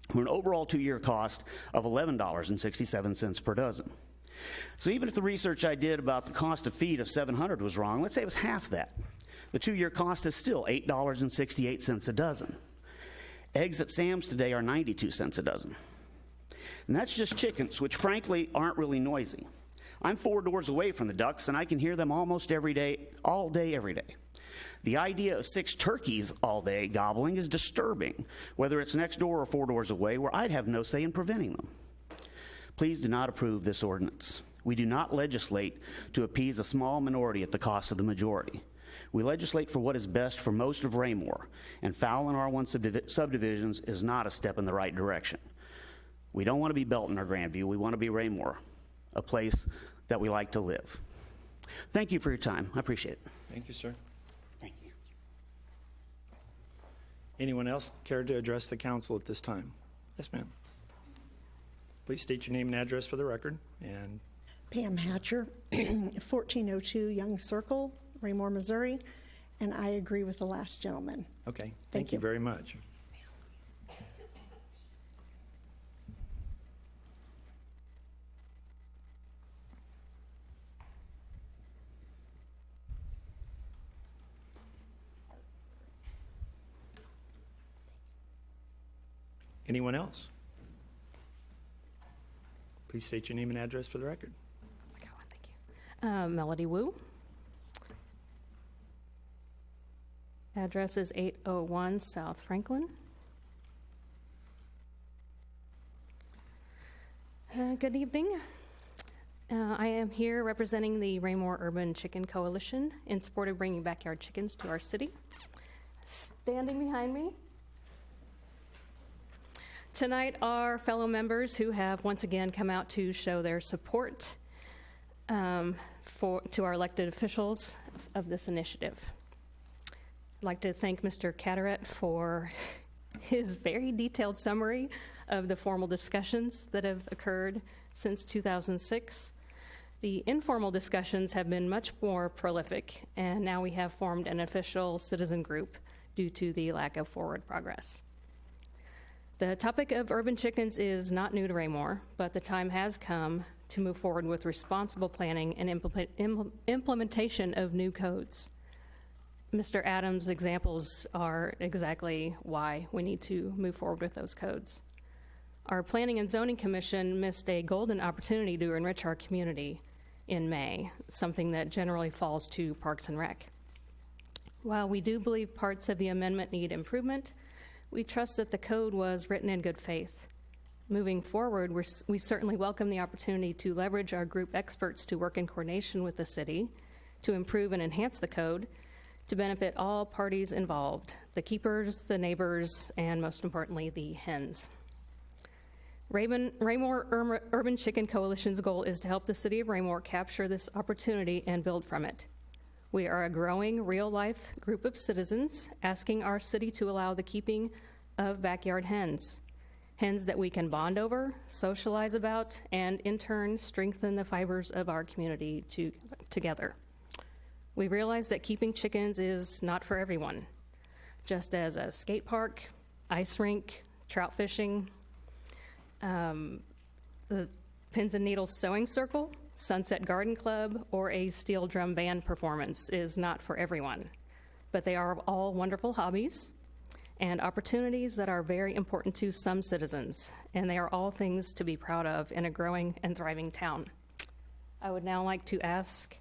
for an overall 2-year cost of $11.67 per dozen. So even if the research I did about the cost of feed of $700 was wrong, let's say it was half that. The 2-year cost is still $8.68 a dozen. Eggs at Sam's today are 92 cents a dozen. And that's just chickens, which frankly aren't really noisy. I'm 4 doors away from the ducks, and I can hear them almost every day, all day, every day. The idea of 6 turkeys all day gobbling is disturbing, whether it's next door or 4 doors away, where I'd have no say in preventing them. Please do not approve this ordinance. We do not legislate to appease a small minority at the cost of the majority. We legislate for what is best for most of Raymore, and foul in R1 subdivisions is not a step in the right direction. We don't want to be Belton or Grandview. We want to be Raymore, a place that we like to live. Thank you for your time. I appreciate it. Thank you, sir. Thank you. Anyone else care to address the council at this time? Yes, ma'am. Please state your name and address for the record. And Pam Hatcher, 1402 Young Circle, Raymore, Missouri, and I agree with the last gentleman. okay, thank you very much. Anyone else? Please state your name and address for the record. Melody Wu. Address is 801 South Franklin. Good evening. I am here representing the Raymore Urban Chicken Coalition in support of bringing backyard chickens to our city. Standing behind me tonight are fellow members who have once again come out to show their support to our elected officials of this initiative. I'd like to thank Mr. Carteret for his very detailed summary of the formal discussions that have occurred since 2006. The informal discussions have been much more prolific, and now we have formed an official citizen group due to the lack of forward progress. The topic of urban chickens is not new to Raymore, but the time has come to move forward with responsible planning and implementation of new codes. Mr. Adams' examples are exactly why we need to move forward with those codes. Our Planning and Zoning Commission missed a golden opportunity to enrich our community in May, something that generally falls to Parks and Rec. While we do believe parts of the amendment need improvement, we trust that the code was written in good faith. Moving forward, we certainly welcome the opportunity to leverage our group experts to work in coordination with the city to improve and enhance the code to benefit all parties involved, the keepers, the neighbors, and most importantly, the hens. Raymore Urban Chicken Coalition's goal is to help the city of Raymore capture this opportunity and build from it. We are a growing, real-life group of citizens asking our city to allow the keeping of backyard hens. Hens that we can bond over, socialize about, and in turn strengthen the fibers of our community together. We realize that keeping chickens is not for everyone, just as a skate park, ice rink, trout fishing, the Pins and Needles Sewing Circle, Sunset Garden Club, or a steel drum band performance is not for everyone. But they are all wonderful hobbies and opportunities that are very important to some citizens, and they are all things to be proud of in a growing and thriving town. I would now like to ask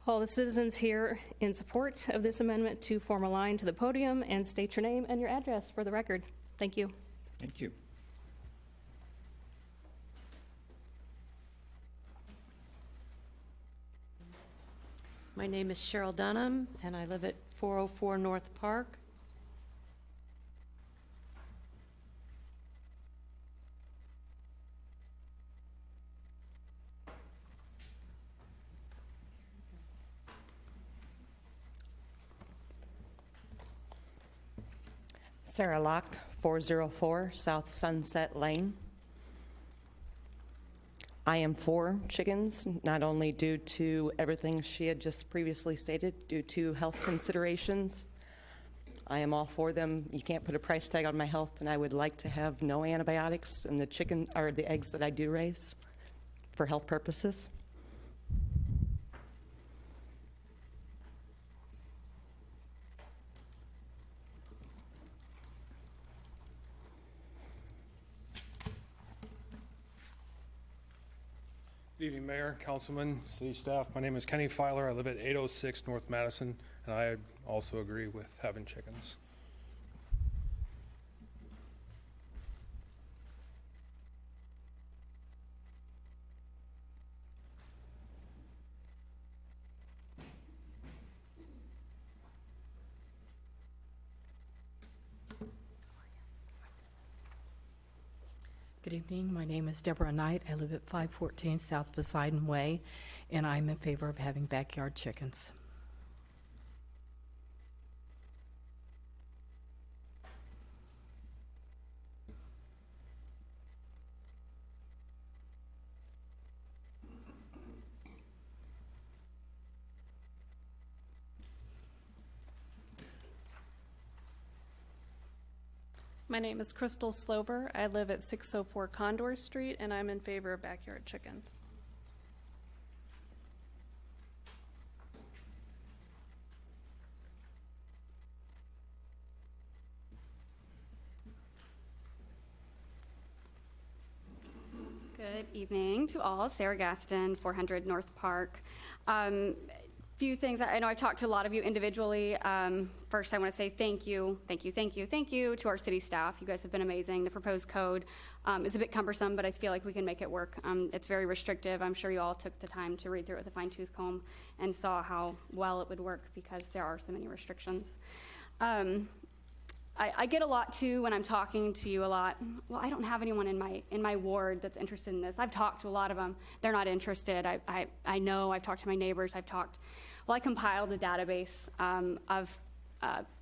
all the citizens here in support of this amendment to form a line to the podium and state your name and your address for the record. Thank you. Thank you. My name is Cheryl Dunham, and I live at 404 North Park. Sarah Locke, 404 South Sunset Lane. I am for chickens, not only due to everything she had just previously stated, due to health considerations. I am all for them. You can't put a price tag on my health, and I would like to have no antibiotics in the chicken or the eggs that I do raise for health purposes. Good evening, Mayor, Councilman, City staff. My name is Kenny Filer. I live at 806 North Madison, and I also agree with having chickens. Good evening. My name is Debra Night. I live at 514 South Poseidon Way, and I'm in favor of having backyard chickens. My name is Crystal Slover. I live at 604 Condor Street, and I'm in favor of backyard chickens. Good evening to all. Sarah Gaston, 400 North Park. Few things. I know I've talked to a lot of you individually. First, I want to say thank you to our city staff. You guys have been amazing. The proposed code is a bit cumbersome, but I feel like we can make it work. It's very restrictive. I'm sure you all took the time to read through it with a fine-tooth comb and saw how well it would work because there are so many restrictions. I get a lot too when I'm talking to you a lot. Well, I don't have anyone in my ward that's interested in this. I've talked to a lot of them. They're not interested. I know. I've talked to my neighbors. I compiled a database of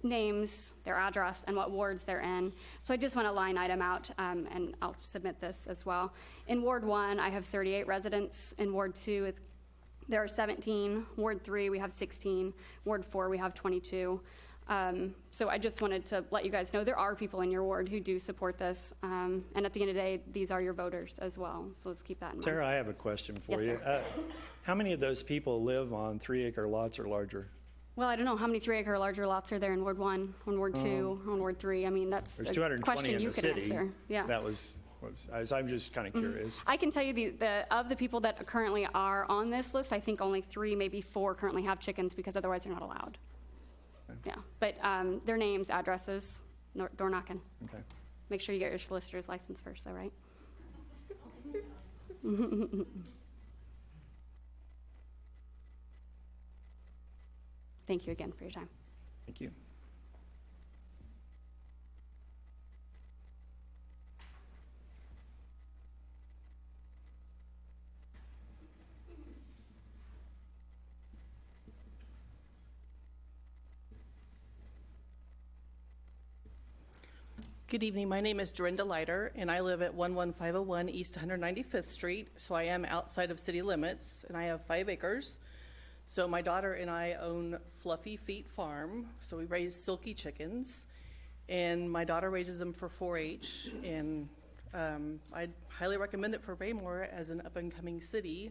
names, their address, and what wards they're in. So I just want to line item out, and I'll submit this as well. In Ward 1, I have 38 residents. In Ward 2, there are 17. Ward 3, we have 16. Ward 4, we have 22. So I just wanted to let you guys know there are people in your ward who do support this. And at the end of the day, these are your voters as well. So let's keep that in mind. Sarah, I have a question for Yes, you. sir. How many of those people live on 3-acre lots or larger? Well, I don't know how many 3-acre or larger lots are there in Ward 1, on Ward 2, on Ward 3. I mean, that's There's a 220 question in you the could city. answer. Yeah. That was I'm just kind of curious. I can tell you of the people that currently are on this list, I think only 3, maybe 4 currently have chickens because otherwise they're not allowed. Yeah, but their names, addresses, door knocking. Okay. Make sure you get your solicitor's license first, though, right? Thank you again for your time. Thank you. Good evening. My name is Dorinda Leiter, and I live at 11501 East 195th Street. So I am outside of city limits, and I have 5 acres. So my daughter and I own Fluffy Feet Farm. So we raise silky chickens, and my daughter raises them for 4-H. And I'd highly recommend it for Raymore as an up-and-coming city.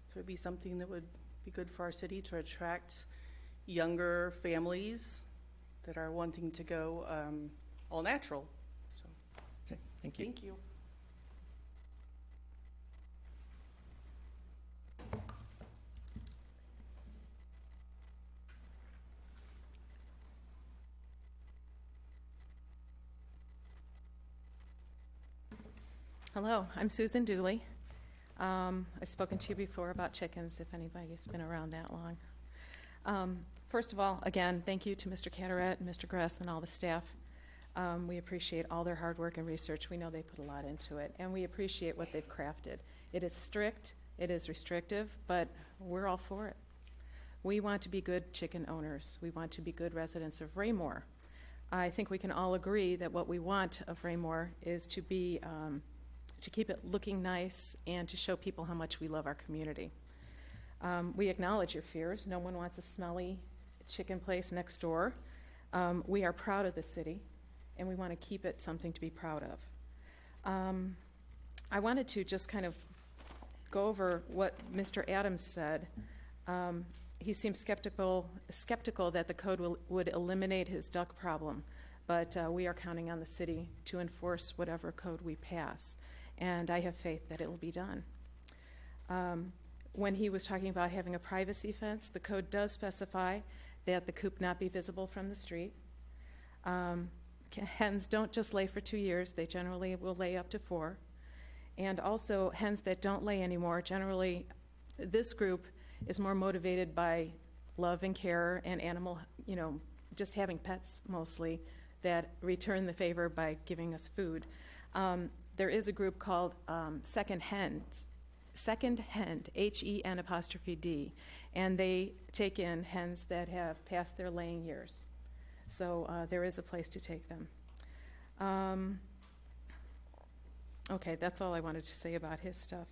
So it'd be something that would be good for our city to attract younger families that are wanting to go all natural. Thank you. Thank you. Hello, I'm Susan Dooley. I've spoken to you before about chickens, if anybody's been around that long. First of all, again, thank you to Mr. Carteret and Mr. Gress and all the staff. We appreciate all their hard work and research. We know they put a lot into it, and we appreciate what they've crafted. It is strict, it is restrictive, but we're all for it. We want to be good chicken owners. We want to be good residents of Raymore. I think we can all agree that what we want of Raymore is to be, to keep it looking nice and to show people how much we love our community. We acknowledge your fears. No one wants a smelly chicken place next door. We are proud of the city, and we want to keep it something to be proud of. I wanted to just kind of go over what Mr. Adams said. He seems skeptical that the code would eliminate his duck problem, but we are counting on the city to enforce whatever code we pass, and I have faith that it will be done. When he was talking about having a privacy fence, the code does specify that the coop not be visible from the street. Hens don't just lay for 2 years. They generally will lay up to 4. And also, hens that don't lay anymore, generally, this group is more motivated by love and care and animal, just having pets mostly, that return the favor by giving us food. There is a group called Second Hen, HEN''D, and they take in hens that have passed their laying years. So there is a place to take them. Okay, that's all I wanted to say about his stuff.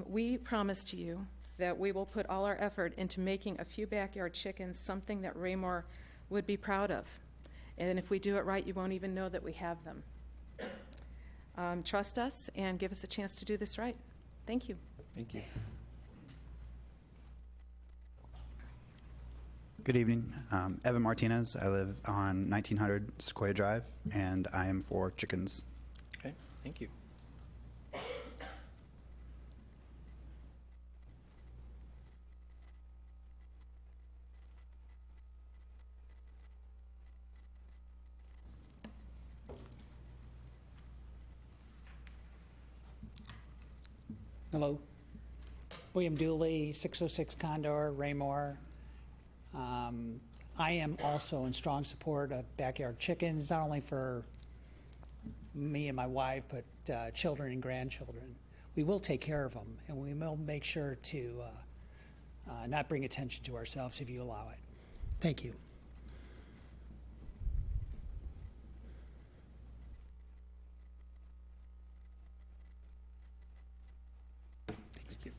We promise to you that we will put all our effort into making a few backyard chickens something that Raymore would be proud of. And if we do it right, you won't even know that we have them. Trust us and give us a chance to do this right. Thank you. Thank you. Good evening. Evan Martinez. I live on 1900 Sequoia Drive, and I am for chickens. Okay, thank you. Hello. William Dooley, 606 Condor, Raymore. I am also in strong support of backyard chickens, not only for me and my wife, but children and grandchildren. We will take care of them, and we will make sure to not bring attention to ourselves if you allow it. Thank you. Thank you.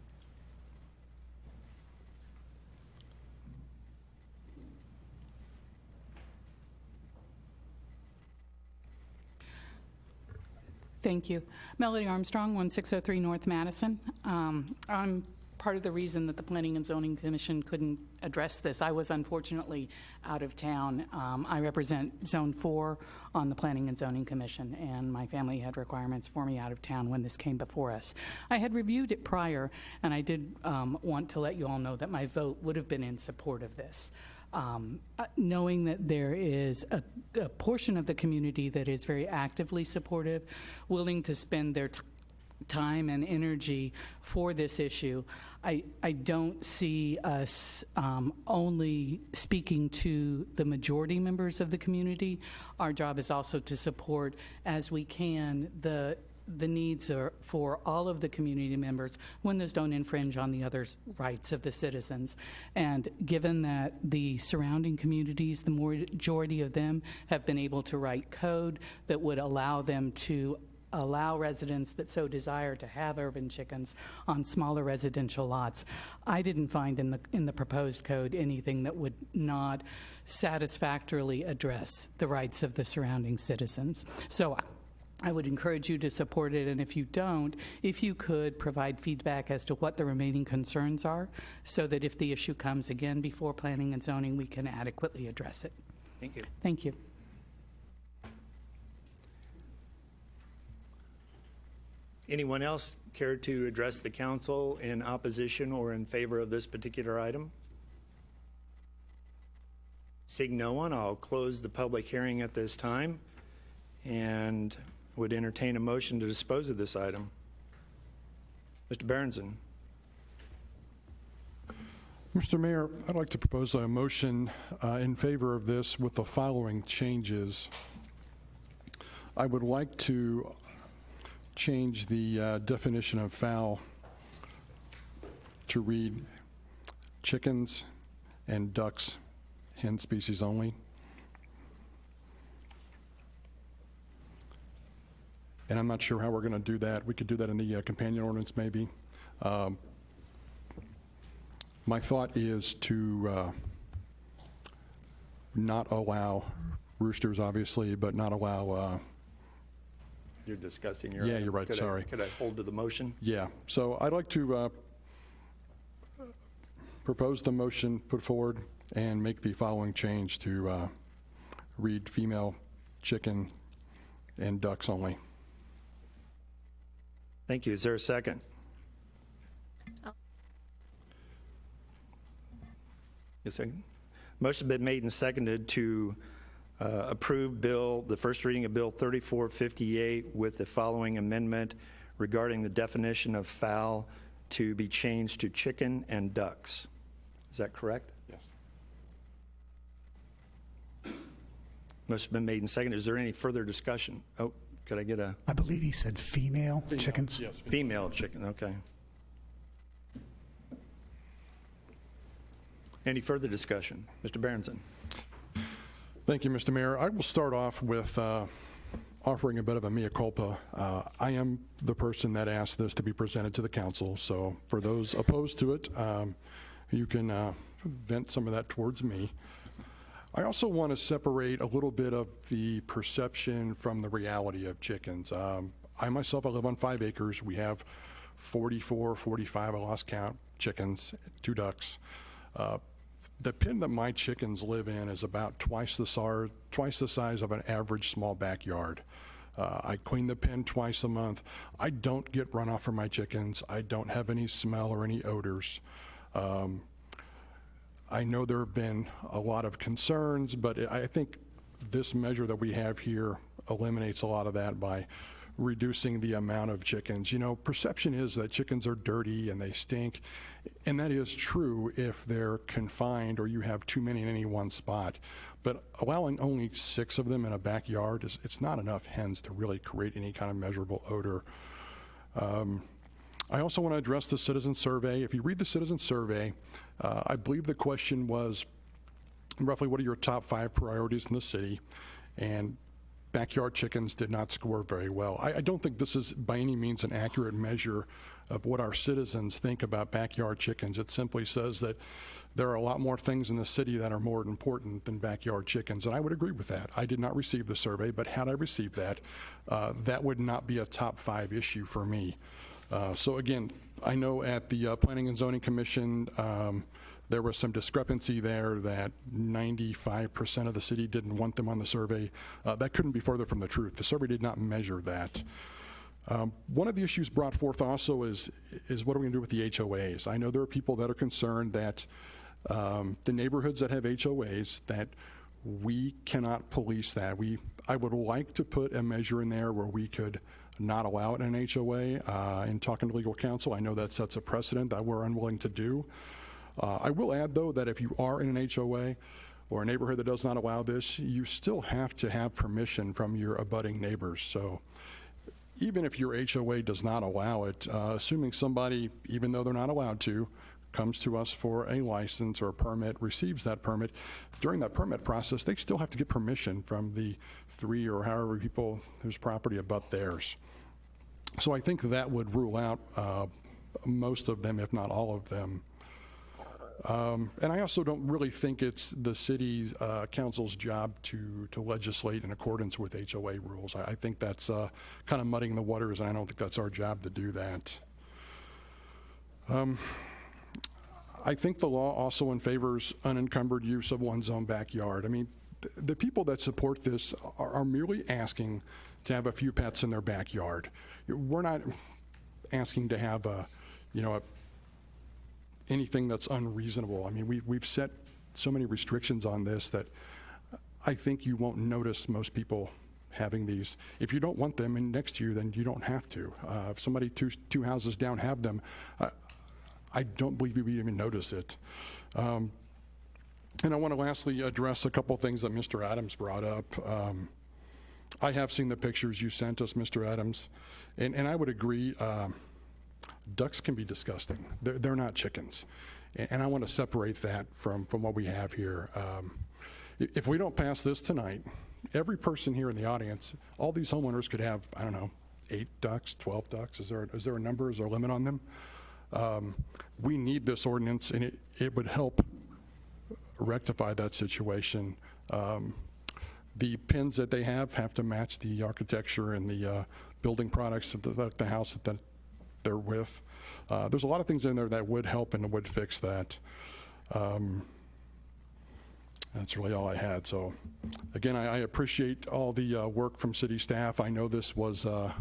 Thank you. Melody Armstrong, 1603 North Madison. I'm part of the reason that the Planning and Zoning Commission couldn't address this. I was unfortunately out of town. I represent Zone 4 on the Planning and Zoning Commission, and my family had requirements for me out of town when this came before us. I had reviewed it prior, and I did want to let you all know that my vote would have been in support of this. Knowing that there is a portion of the community that is very actively supportive, willing to spend their time and energy for this issue. I don't see us only speaking to the majority members of the community. Our job is also to support, as we can, the needs are for all of the community members when those don't infringe on the other rights of the citizens. And given that the surrounding communities, the majority of them have been able to write code that would allow them to allow residents that so desire to have urban chickens on smaller residential lots, I didn't find in the proposed code anything that would not satisfactorily address the rights of the surrounding citizens. So I would encourage you to support it, and if you don't, if you could provide feedback as to what the remaining concerns are, so that if the issue comes again before Planning and Zoning, we can adequately address it. Thank you. Thank you. Anyone else care to address the council in opposition or in favor of this particular item? Seeing no one, I'll close the public hearing at this time and would entertain a motion to dispose of this item. Mr. Berenson. Mr. Mayor, I'd like to propose a motion in favor of this with the following changes. I would like to change the definition of fowl to read chickens and ducks, hen species only. And I'm not sure how we're going to do that. We could do that in the companion ordinance maybe. My thought is to not allow roosters, obviously, but not allow You're discussing your Yeah, item. you're right, Could sorry. Could I hold to the motion? Yeah, so I'd like to propose the motion put forward and make the following change to read female chicken and ducks only. Thank you. Is there a second? A second. Motion been made and seconded to approve the first reading of Bill 3458 with the following amendment regarding the definition of fowl to be changed to chicken and ducks. Is that correct? Yes. Motion been made and seconded. Is there any further discussion? Oh, could I get a? I believe he said female chickens. Yes. Female chicken, okay. Any further discussion? Mr. Berenson. Thank you, Mr. Mayor. I will start off with offering a bit of a mea culpa. I am the person that asked this to be presented to the council, so for those opposed to it, you can vent some of that towards me. I also want to separate a little bit of the perception from the reality of chickens. I myself, I live on 5 acres. We have 44, 45, I lost count, chickens, 2 ducks. The pen that my chickens live in is about twice the size of an average small backyard. I clean the pen twice a month. I don't get runoff from my chickens. I don't have any smell or any odors. I know there have been a lot of concerns, but I think this measure that we have here eliminates a lot of that by reducing the amount of chickens. You know, perception is that chickens are dirty and they stink, and that is true if they're confined or you have too many in any one spot. But allowing only 6 of them in a backyard, it's not enough hens to really create any kind of measurable odor. I also want to address the citizen survey. If you read the citizen survey, I believe the question was roughly what are your top 5 priorities in the city, and backyard chickens did not score very well. I don't think this is by any means an accurate measure of what our citizens think about backyard chickens. It simply says that there are a lot more things in the city that are more important than backyard chickens, and I would agree with that. I did not receive the survey, but had I received that, that would not be a top 5 issue for me. So again, I know at the Planning and Zoning Commission, there was some discrepancy there that 95% of the city didn't want them on the survey. That couldn't be further from the truth. The survey did not measure that. One of the issues brought forth also is what are we going to do with the HOAs? I know there are people that are concerned that the neighborhoods that have HOAs, that we cannot police that. I would like to put a measure in there where we could not allow it in an HOA. In talking to legal counsel, I know that sets a precedent that we're unwilling to do. I will add, though, that if you are in an HOA or a neighborhood that does not allow this, you still have to have permission from your abutting neighbors. So even if your HOA does not allow it, assuming somebody, even though they're not allowed to, comes to us for a license or a permit, receives that permit, during that permit process, they still have to get permission from the 3 or however people whose property abut theirs. So I think that would rule out most of them, if not all of them. And I also don't really think it's the city council's job to legislate in accordance with HOA rules. I think that's kind of muddying the waters, and I don't think that's our job to do that. I think the law also favors unencumbered use of one's own backyard. I mean, the people that support this are merely asking to have a few pets in their backyard. We're not asking to have anything that's unreasonable. I mean, we've set so many restrictions on this that I think you won't notice most people having these. If you don't want them in next to you, then you don't have to. If somebody two houses down have them, I don't believe you would even notice it. And I want to lastly address a couple things that Mr. Adams brought up. I have seen the pictures you sent us, Mr. Adams, and I would agree, ducks can be disgusting. They're not chickens. And I want to separate that from what we have here. If we don't pass this tonight, every person here in the audience, all these homeowners could have, I don't know, 8 ducks, 12 ducks. Is there a number? Is there a limit on them? We need this ordinance, and it would help rectify that situation. The pins that they have to match the architecture and the building products of the house that they're with. There's a lot of things in there that would help and would fix that. That's really all I had. So again, I appreciate all the work from city staff. I know this was a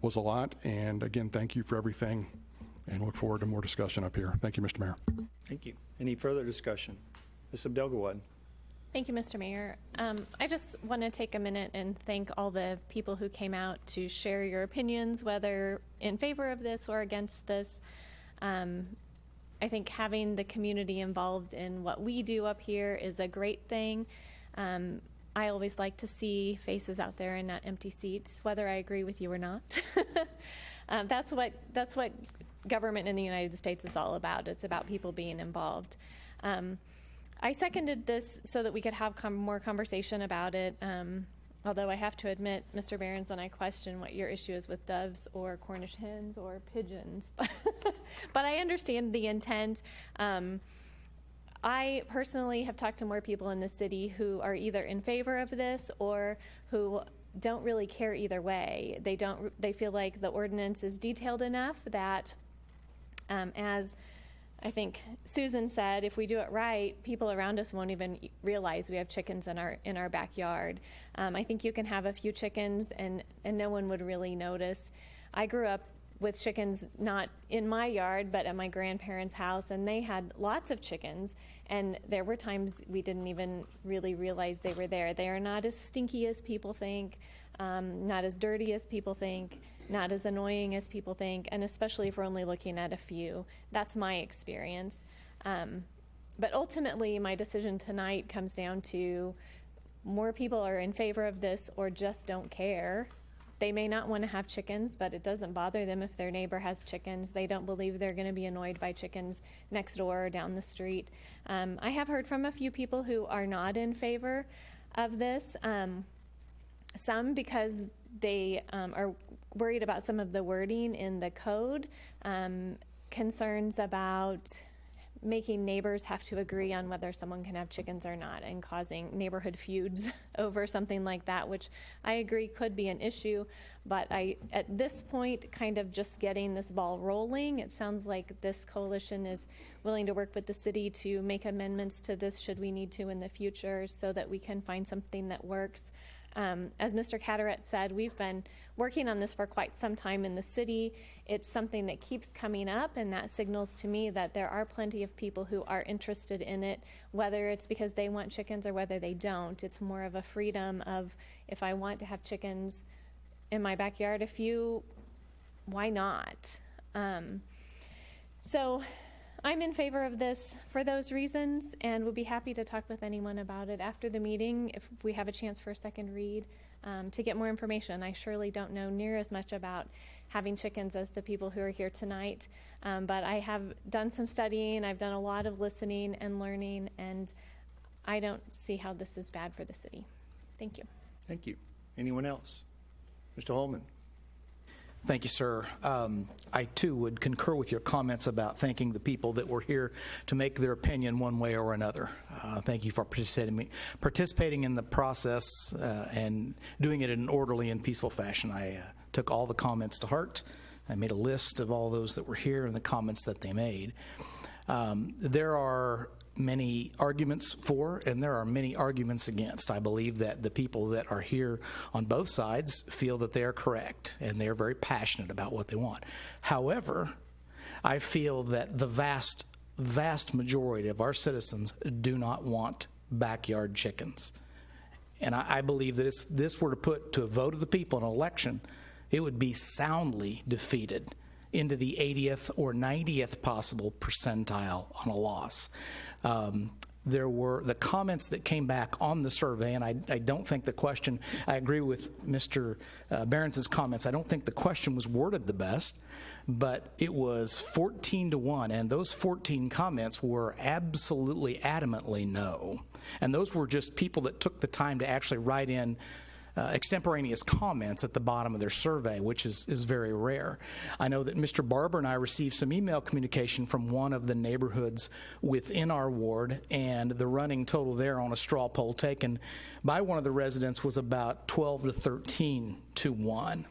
lot, and again, thank you for everything, and look forward to more discussion up here. Thank you, Mr. Mayor. Thank you. Any further discussion? Ms. Abdelgawad. Thank you, Mr. Mayor. I just want to take a minute and thank all the people who came out to share your opinions, whether in favor of this or against this. I think having the community involved in what we do up here is a great thing. I always like to see faces out there and not empty seats, whether I agree with you or not. That's what government in the United States is all about. It's about people being involved. I seconded this so that we could have more conversation about it, although I have to admit, Mr. Berenson, I question what your issue is with doves or Cornish hens or pigeons. But I understand the intent. I personally have talked to more people in the city who are either in favor of this or who don't really care either way. They feel like the ordinance is detailed enough that, as I think Susan said, if we do it right, people around us won't even realize we have chickens in our backyard. I think you can have a few chickens and no one would really notice. I grew up with chickens not in my yard but at my grandparents' house, and they had lots of chickens, and there were times we didn't even really realize they were there. They are not as stinky as people think, not as dirty as people think, not as annoying as people think, and especially if we're only looking at a few. That's my experience. But ultimately, my decision tonight comes down to more people are in favor of this or just don't care. They may not want to have chickens, but it doesn't bother them if their neighbor has chickens. They don't believe they're going to be annoyed by chickens next door or down the street. I have heard from a few people who are not in favor of this. Some because they are worried about some of the wording in the code, concerns about making neighbors have to agree on whether someone can have chickens or not and causing neighborhood feuds over something like that, which I agree could be an issue. But at this point, kind of just getting this ball rolling, it sounds like this coalition is willing to work with the city to make amendments to this should we need to in the future so that we can find something that works. As Mr. Cataract said, we've been working on this for quite some time in the city. It's something that keeps coming up, and that signals to me that there are plenty of people who are interested in it, whether it's because they want chickens or whether they don't. It's more of a freedom of, if I want to have chickens in my backyard, why not? So I'm in favor of this for those reasons, and would be happy to talk with anyone about it after the meeting if we have a chance for a second read to get more information. I surely don't know near as much about having chickens as the people who are here tonight, but I have done some studying, I've done a lot of listening and learning, and I don't see how this is bad for the city. Thank you. Thank you. Anyone else? Mr. Holman. Thank you, sir. I, too, would concur with your comments about thanking the people that were here to make their opinion one way or another. Thank you for participating in the process and doing it in an orderly and peaceful fashion. I took all the comments to heart. I made a list of all those that were here and the comments that they made. There are many arguments for, and there are many arguments against. I believe that the people that are here on both sides feel that they are correct, and they are very passionate about what they want. However, I feel that the vast majority of our citizens do not want backyard chickens. And I believe that if this were to put to a vote of the people in an election, it would be soundly defeated into the 80th or 90th possible percentile on a loss. There were the comments that came back on the survey, and I don't think the question, I agree with Mr. Berenson's comments, I don't think the question was worded the best, but it was 14-1, and those 14 comments were absolutely adamantly no. And those were just people that took the time to actually write in extemporaneous comments at the bottom of their survey, which is very rare. I know that Mr. Barber and I received some email communication from one of the neighborhoods within our ward, and the running total there on a straw poll taken by one of the residents was about 12 to 13 to 1.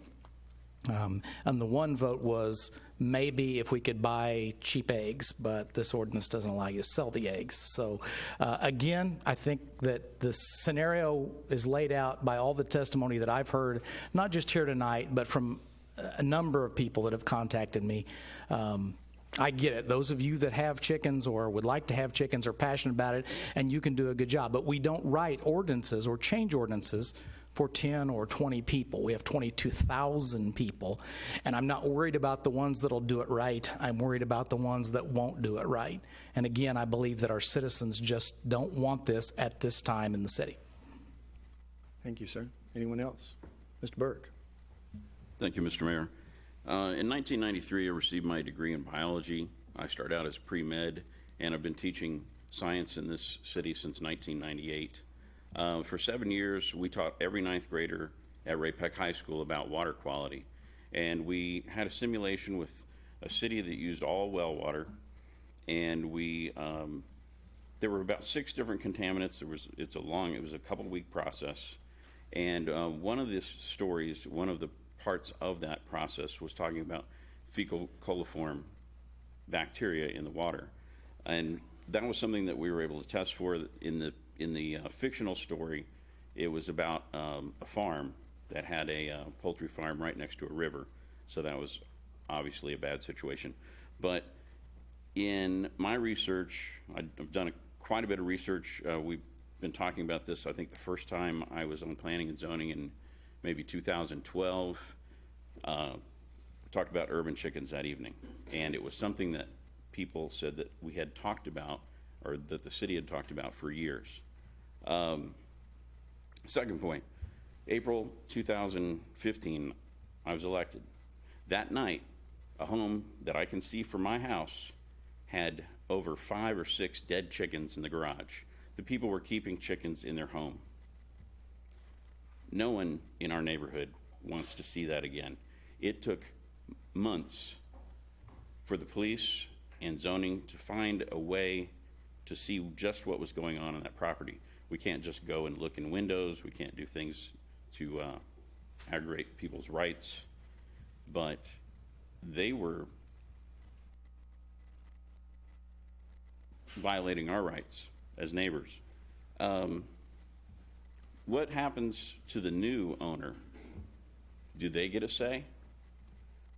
And the one vote was maybe if we could buy cheap eggs, but this ordinance doesn't allow you to sell the eggs. So again, I think that the scenario is laid out by all the testimony that I've heard, not just here tonight, but from a number of people that have contacted me. I get it. Those of you that have chickens or would like to have chickens are passionate about it, and you can do a good job. But we don't write ordinances or change ordinances for 10 or 20 people. We have 22,000 people, and I'm not worried about the ones that'll do it right. I'm worried about the ones that won't do it right. And again, I believe that our citizens just don't want this at this time in the city. Thank you, sir. Anyone else? Mr. Burke. Thank you, Mr. Mayor. In 1993, I received my degree in biology. I started out as pre-med, and I've been teaching science in this city since 1998. For 7 years, we taught every ninth grader at Ray Peck High School about water quality. And we had a simulation with a city that used all well water. And there were about 6 different contaminants. It was a couple-week process. And one of the stories, one of the parts of that process was talking about fecal coliform bacteria in the water. And that was something that we were able to test for in the fictional story. It was about a farm that had a poultry farm right next to a river, so that was obviously a bad situation. But in my research, I've done quite a bit of research. We've been talking about this, I think the first time I was on planning and zoning in maybe 2012. We talked about urban chickens that evening, and it was something that people said that we had talked about, or that the city had talked about for years. Second point, April 2015, I was elected. That night, a home that I can see from my house had over 5 or 6 dead chickens in the garage. The people were keeping chickens in their home. No one in our neighborhood wants to see that again. It took months for the police and zoning to find a way to see just what was going on that property. We can't just go and look in windows. We can't do things to aggravate people's rights. But they were violating our rights as neighbors. what happens to the new owner? Do they get a say?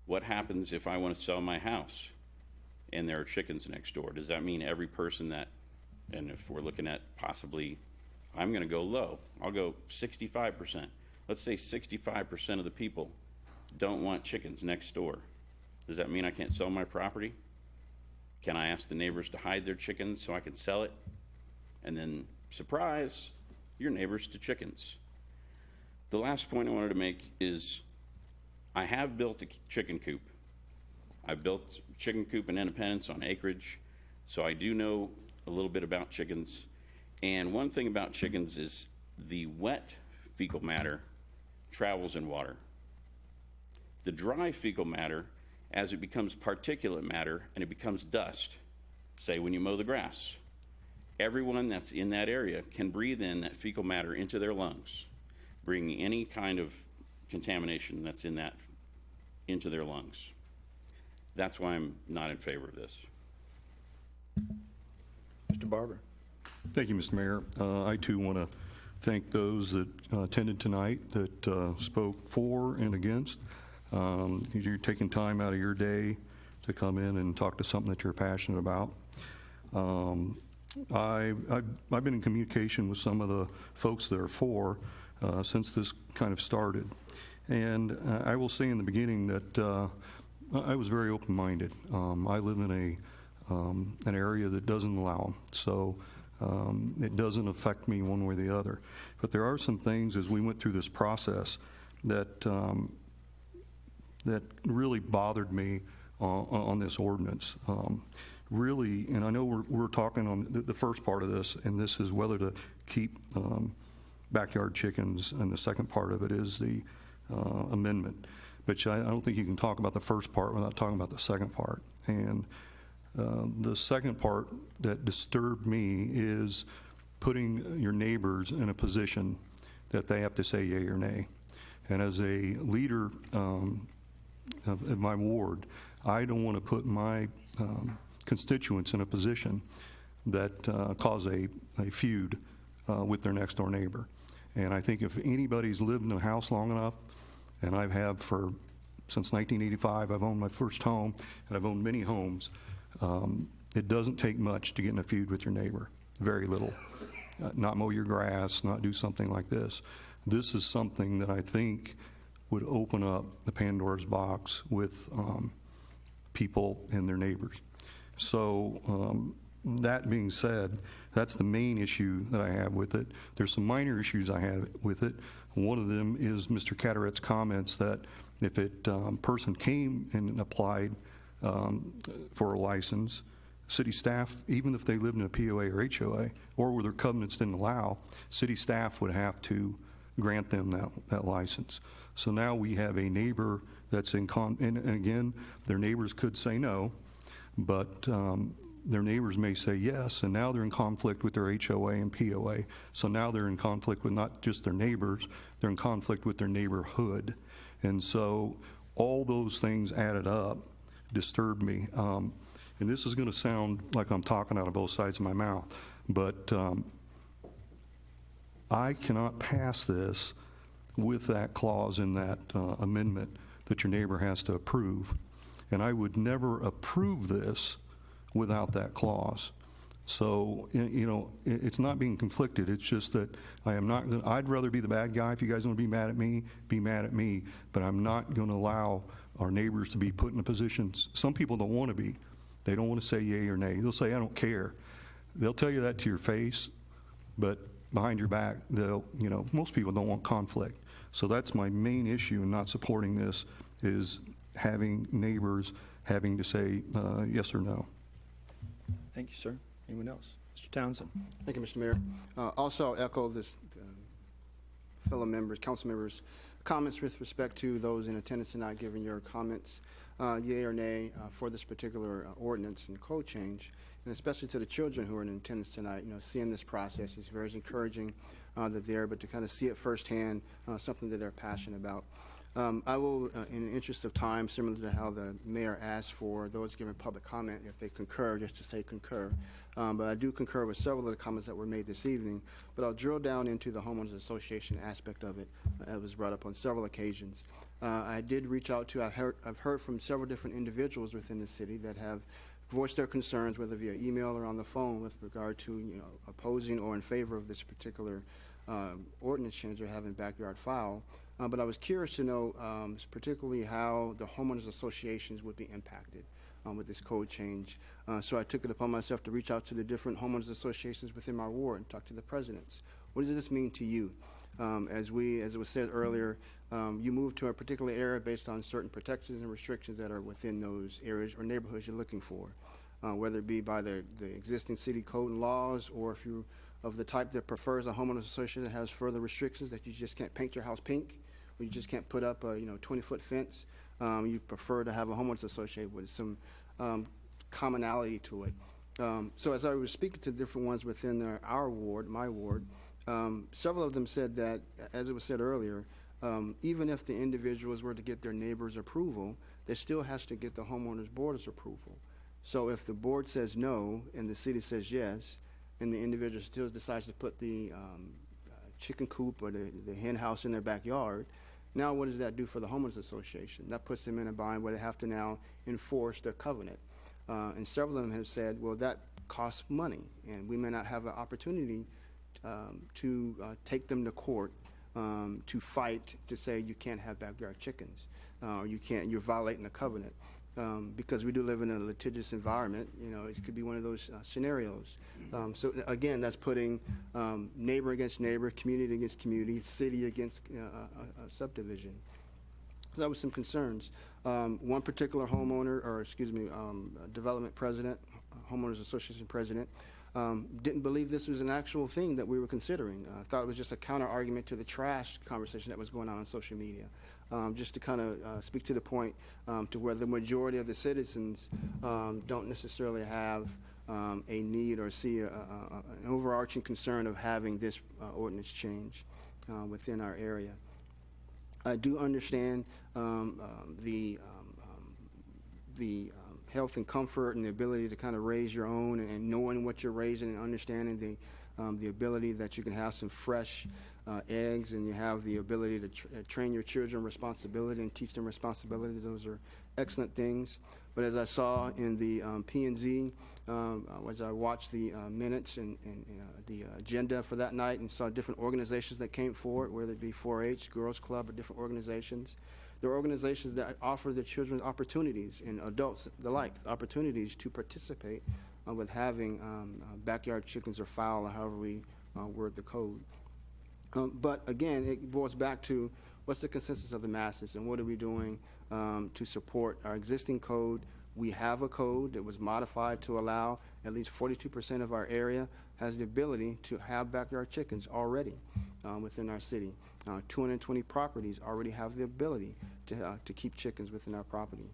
What happens if I want to sell my house and there are chickens next door? Does that mean every person that, and if we're looking at possibly, I'm going to go low, I'll go 65%. Let's say 65% of the people don't want chickens next door. Does that mean I can't sell my property? Can I ask the neighbors to hide their chickens so I can sell it? And then, surprise, your neighbors to chickens. The last point I wanted to make is I have built a chicken coop. I built a chicken coop in Independence on acreage, so I do know a little bit about chickens. And one thing about chickens is the wet fecal matter travels in water. The dry fecal matter, as it becomes particulate matter and it becomes dust, say when you mow the grass, everyone that's in that area can breathe in that fecal matter into their lungs, bringing any kind of contamination that's in that into their lungs. That's why I'm not in favor of this. Mr. Barber. Thank you, Mr. Mayor. I too want to thank those that attended tonight that spoke for and against. You're taking time out of your day to come in and talk to something that you're passionate about. I've been in communication with some of the folks that are for since this kind of started. And I will say in the beginning that I was very open-minded. I live in an area that doesn't allow them, so it doesn't affect me one way or the other. But there are some things as we went through this process that that really bothered me on this ordinance. Really, and I know we're talking on the first part of this, and this is whether to keep backyard chickens, and the second part of it is the amendment. But I don't think you can talk about the first part without talking about the second part. And the second part that disturbed me is putting your neighbors in a position that they have to say yay or nay. And as a leader of my ward, I don't want to put my constituents in a position that cause a feud with their next door neighbor. And I think if anybody's lived in a house long enough, and I have since 1985, I've owned my first home, and I've owned many homes, it doesn't take much to get in a feud with your neighbor, very little. Not mow your grass, not do something like this. This is something that I think would open up the Pandora's box with people and their neighbors. So that being said, that's the main issue that I have with it. There's some minor issues I have with it. One of them is Mr. Carteret's comments that if a person came and applied for a license, city staff, even if they lived in a POA or HOA, or where their covenants didn't allow, city staff would have to grant them that license. So now we have a neighbor that's and again, their neighbors could say no, but their neighbors may say yes, and now they're in conflict with their HOA and POA. So now they're in conflict with not just their neighbors, they're in conflict with their neighborhood. And so all those things added up disturbed me. And this is going to sound like I'm talking out of both sides of my mouth, but I cannot pass this with that clause in that amendment that your neighbor has to approve. And I would never approve this without that clause. So, you know, it's not being conflicted. It's just that I am not, I'd rather be the bad guy. If you guys want to be mad at me, but I'm not going to allow our neighbors to be put in a position. Some people don't want to be. They don't want to say yay or nay. They'll say, I don't care. They'll tell you that to your face, but behind your back, they'll, you know, most people don't want conflict. So that's my main issue in not supporting this, is having neighbors having to say yes or no. Thank you, sir. Anyone else? Mr. Townsend. Thank you, Mr. Mayor. Also, I'll echo this fellow members, council members' comments with respect to those in attendance tonight giving your comments, yay or nay, for this particular ordinance and code change, and especially to the children who are in attendance tonight. You know, seeing this process is very encouraging that they're able to kind of see it firsthand, something that they're passionate about. I will, in the interest of time, similar to how the mayor asked for those giving public comment, if they concur, just to say concur. But I do concur with several of the comments that were made this evening. But I'll drill down into the homeowners association aspect of it. It was brought up on several occasions. I did reach out to, I've heard from several different individuals within the city that have voiced their concerns, whether via email or on the phone, with regard to opposing or in favor of this particular ordinance change or having backyard fowl. But I was curious to know particularly how the homeowners associations would be impacted with this code change. So I took it upon myself to reach out to the different homeowners associations within my ward and talk to the presidents. What does this mean to you? As it was said earlier, you move to a particular area based on certain protections and restrictions that are within those areas or neighborhoods you're looking for, whether it be by the existing city code and laws, or if you of the type that prefers a homeowners association that has further restrictions, that you just can't paint your house pink, or you just can't put up a 20-foot fence. You prefer to have a homeowners association with some commonality to it. So as I was speaking to different ones within our ward, my ward, several of them said that, as it was said earlier, even if the individuals were to get their neighbor's approval, they still has to get the homeowners board's approval. So if the board says no and the city says yes, and the individual still decides to put the chicken coop or the hen house in their backyard, now what does that do for the homeowners association? That puts them in a bind where they have to now enforce their covenant. And several of them have said, well, that costs money, and we may not have an opportunity to take them to court to fight to say you can't have backyard chickens, or you're violating the covenant. Because we do live in a litigious environment, it could be one of those scenarios. So again, that's putting neighbor against neighbor, community against community, city against a subdivision. So that was some concerns. One particular homeowner, or development president, homeowners association president, didn't believe this was an actual thing that we were considering. Thought it was just a counter argument to the trash conversation that was going on social media. Just to kind of speak to the point to where the majority of the citizens don't necessarily have a need or see an overarching concern of having this ordinance change within our area. I do understand the health and comfort and the ability to kind of raise your own, and knowing what you're raising and understanding the ability that you can have some fresh eggs, and you have the ability to train your children responsibility and teach them responsibility. Those are excellent things. But as I saw in the P&Z, as I watched the minutes and the agenda for that night and saw different organizations that came forward, whether it be 4-H, Girls Club, or different organizations, there are organizations that offer their children opportunities, and adults alike, opportunities to participate with having backyard chickens or fowl, or however we word the code. But again, it boils back to what's the consensus of the masses, and what are we doing to support our existing code. We have a code that was modified to allow at least 42% of our area has the ability to have backyard chickens already within our city. 220 properties already have the ability to keep chickens within our property.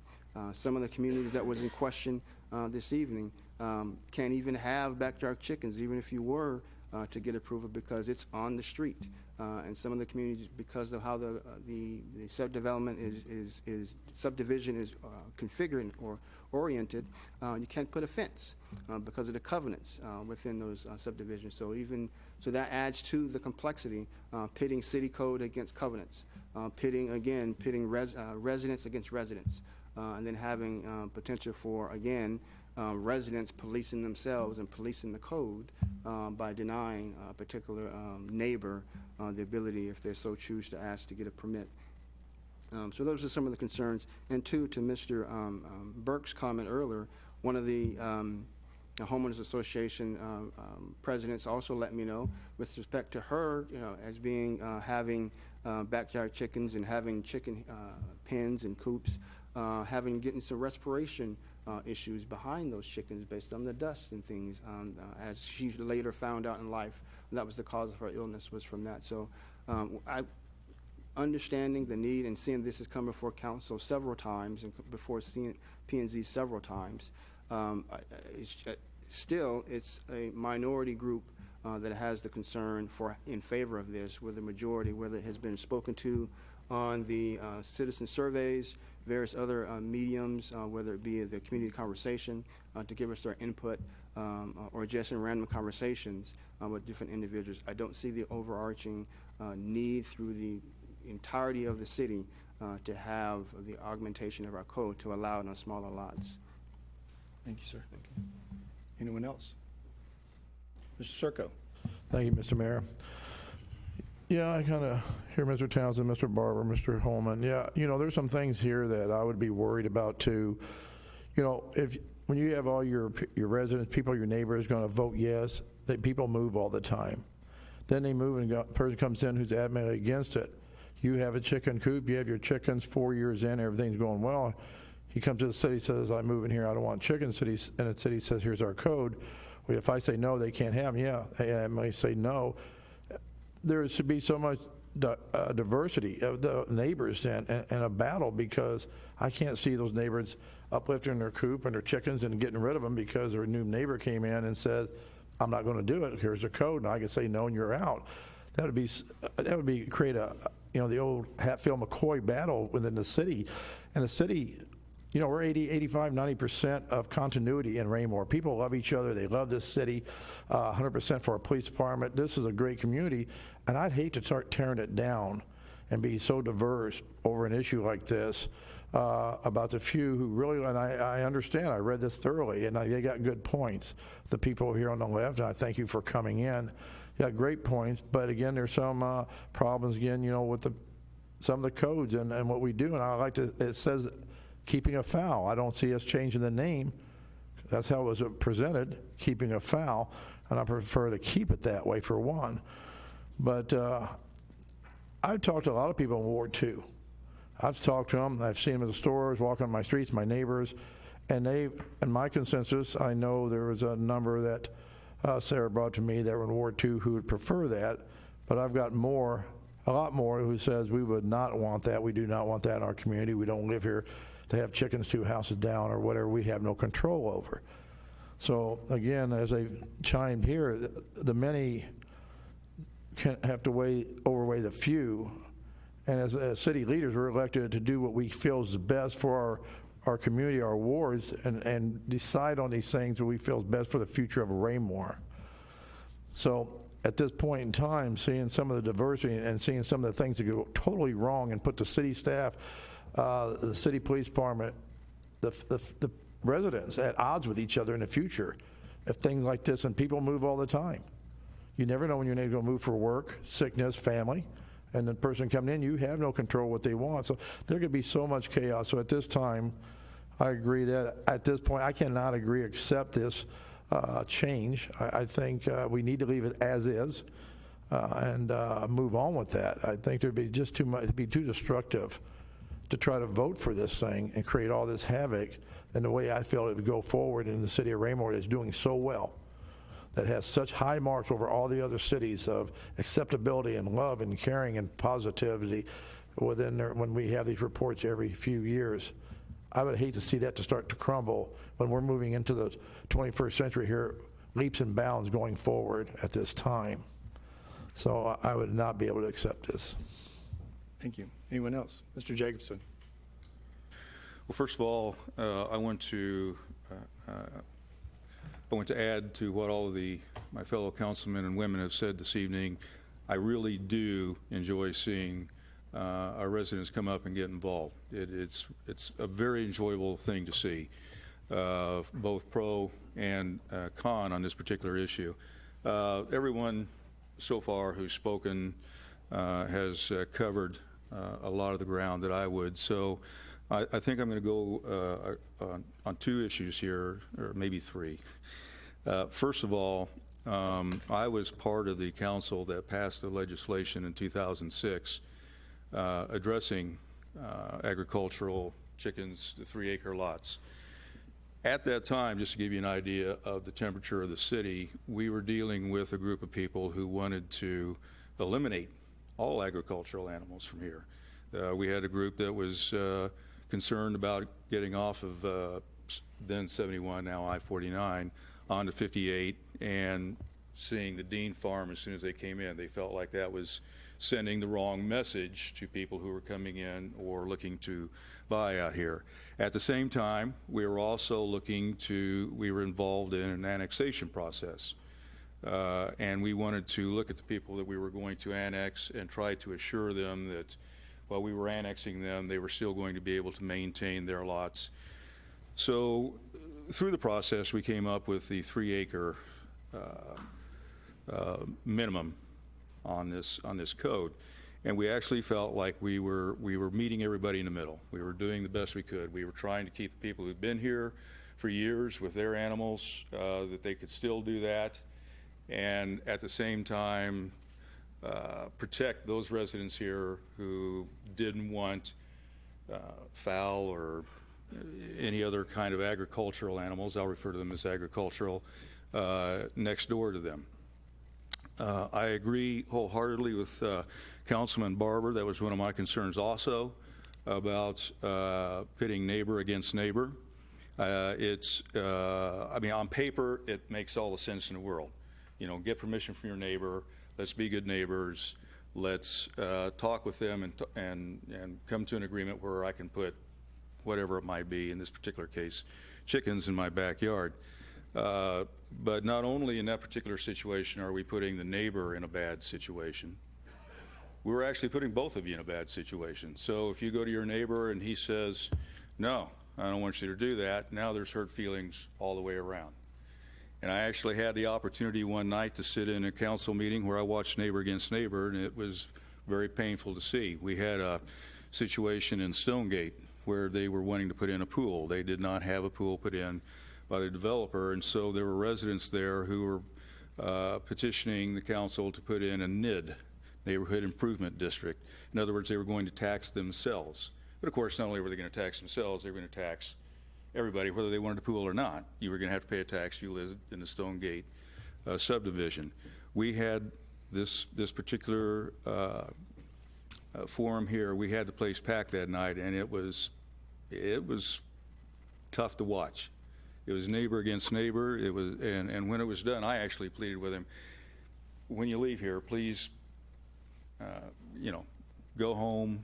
Some of the communities that was in question this evening can't even have backyard chickens, even if you were to get approval, because it's on the street. And some of the communities, because of how the subdivision is configured or oriented, you can't put a fence because of the covenants within those subdivisions. So that adds to the complexity, pitting city code against covenants, pitting residents against residents, and then having potential for, again, residents policing themselves and policing the code by denying a particular neighbor the ability, if they so choose, to ask to get a permit. So those are some of the concerns. And two, to Mr. Burke's comment earlier, one of the homeowners association presidents also let me know, with respect to her, as being having backyard chickens and having chicken pens and coops, getting some respiration issues behind those chickens based on the dust and things, as she later found out in life. That was the cause of her illness, was from that. So I understanding the need and seeing this is coming before council several times, and before seeing P&Z several times, it's a minority group that has the concern in favor of this, with the majority, whether it has been spoken to on the citizen surveys, various other mediums, whether it be the community conversation, to give us their input, or just in random conversations with different individuals. I don't see the overarching need through the entirety of the city to have the augmentation of our code to allow it on smaller lots. Thank you, sir. Thank you. Anyone else? Mr. Circo. Thank you, Mr. Mayor. Yeah, I kind of hear Mr. Townsend, Mr. Barber, Mr. Holman. Yeah, you know, there's some things here that I would be worried about too. You know, when you have all your residents, people, your neighbors going to vote yes, people move all the time. Then they move and a person comes in who's adamantly against it. You have a chicken coop, you have your chickens 4 years in, everything's going well. He comes to the city, says, I'm moving here, I don't want chickens. And the city says, here's our code. Well, if I say no, they can't have them. Yeah, I may say no. There should be so much diversity of the neighbors and a battle, because I can't see those neighbors uplifting their coop and their chickens and getting rid of them because their new neighbor came in and said, I'm not going to do it. Here's the code, and I can say no, and you're out. That would be create a, you know, the old Hatfield-McCoy battle within the city. And the city, you know, we're 80, 85, 90% of continuity in Raymore. People love each other. They love this city. 100% for our police department. This is a great community, and I'd hate to start tearing it down and be so diverse over an issue like this about the few who really, and I understand, I read this thoroughly, and they got good points. The people here on the left, and I thank you for coming in. You got great points, but again, there's some problems, again, you know, with some of the codes and what we do, and I like to, it says keeping a fowl. I don't see us changing the name. That's how it was presented, keeping a fowl, and I prefer to keep it that way for one. But I've talked to a lot of people in Ward 2. I've talked to them, I've seen them in the stores, walking on my streets, my neighbors, and in my consensus, I know there was a number that Sarah brought to me that were in Ward 2 who would prefer that, but I've got a lot more who says we would not want that. We do not want that in our community. We don't live here to have chickens 2 houses down or whatever we have no control over. So again, as I chimed here, the many can have to overweigh the few. And as city leaders, we're elected to do what we feel is best for our community, our wards, and decide on these things that we feel is best for the future of Raymore. So at this point in time, seeing some of the diversity and seeing some of the things that go totally wrong and put the city staff, the city police department, the residents at odds with each other in the future if things like this, and people move all the time. You never know when your neighbor's going to move for work, sickness, family, and the person coming in, you have no control what they want. So there could be so much chaos. So at this time, I agree that at this point, I cannot accept this change. I think we need to leave it as is and move on with that. I think there'd be just too much, it'd be too destructive to try to vote for this thing and create all this havoc in the way I feel it would go forward in the city of Raymore is doing so well, that has such high marks over all the other cities of acceptability and love and caring and positivity within there when we have these reports every few years. I would hate to see that to start to crumble when we're moving into the 21st century here, leaps and bounds going forward at this time. So I would not be able to accept this. Thank you. Anyone else? Mr. Jacobson. Well, first of all, I want to add to what all of my fellow councilmen and women have said this evening. I really do enjoy seeing our residents come up and get involved. It's a very enjoyable thing to see, both pro and con on this particular issue. Everyone so far who's spoken has covered a lot of the ground that I would. So I think I'm going to go on 2 issues here, or maybe 3. First of all, I was part of the council that passed the legislation in 2006 addressing agricultural chickens, the 3-acre lots. At that time, just to give you an idea of the temperature of the city, we were dealing with a group of people who wanted to eliminate all agricultural animals from here. We had a group that was concerned about getting off of then 71, now I-49, onto 58, and seeing the Dean Farm as soon as they came in. They felt like that was sending the wrong message to people who are coming in or looking to buy out here. At the same time, we were also we were involved in an annexation process. And we wanted to look at the people that we were going to annex and try to assure them that while we were annexing them, they were still going to be able to maintain their lots. So through the process, we came up with the 3-acre minimum on this code, and we actually felt like we were meeting everybody in the middle. We were doing the best we could. We were trying to keep the people who've been here for years with their animals that they could still do that, and at the same time protect those residents here who didn't want fowl or any other kind of agricultural animals, I'll refer to them as agricultural, next door to them. I agree wholeheartely with Councilman Barber. That was one of my concerns also about pitting neighbor against neighbor. I mean, on paper, it makes all the sense in the world. You know, get permission from your neighbor. Let's be good neighbors. Let's talk with them and come to an agreement where I can put whatever it might be, in this particular case, chickens in my backyard. But not only in that particular situation are we putting the neighbor in a bad situation, we're actually putting both of you in a bad situation. So if you go to your neighbor and he says, no, I don't want you to do that, now there's hurt feelings all the way around. And I actually had the opportunity one night to sit in a council meeting where I watched neighbor against neighbor, and it was very painful to see. We had a situation in Stonegate where they were wanting to put in a pool. They did not have a pool put in by the developer, and so there were residents there who were petitioning the council to put in a NID, Neighborhood Improvement District. In other words, they were going to tax themselves. But of course, not only were they going to tax themselves, they were going to tax everybody, whether they wanted a pool or not. You were going to have to pay a tax if you lived in the Stonegate subdivision. We had this particular forum here. We had the place packed that night, and it was tough to watch. It was neighbor against neighbor. It was, and when it was done, I actually pleaded with him, when you leave here, please, go home,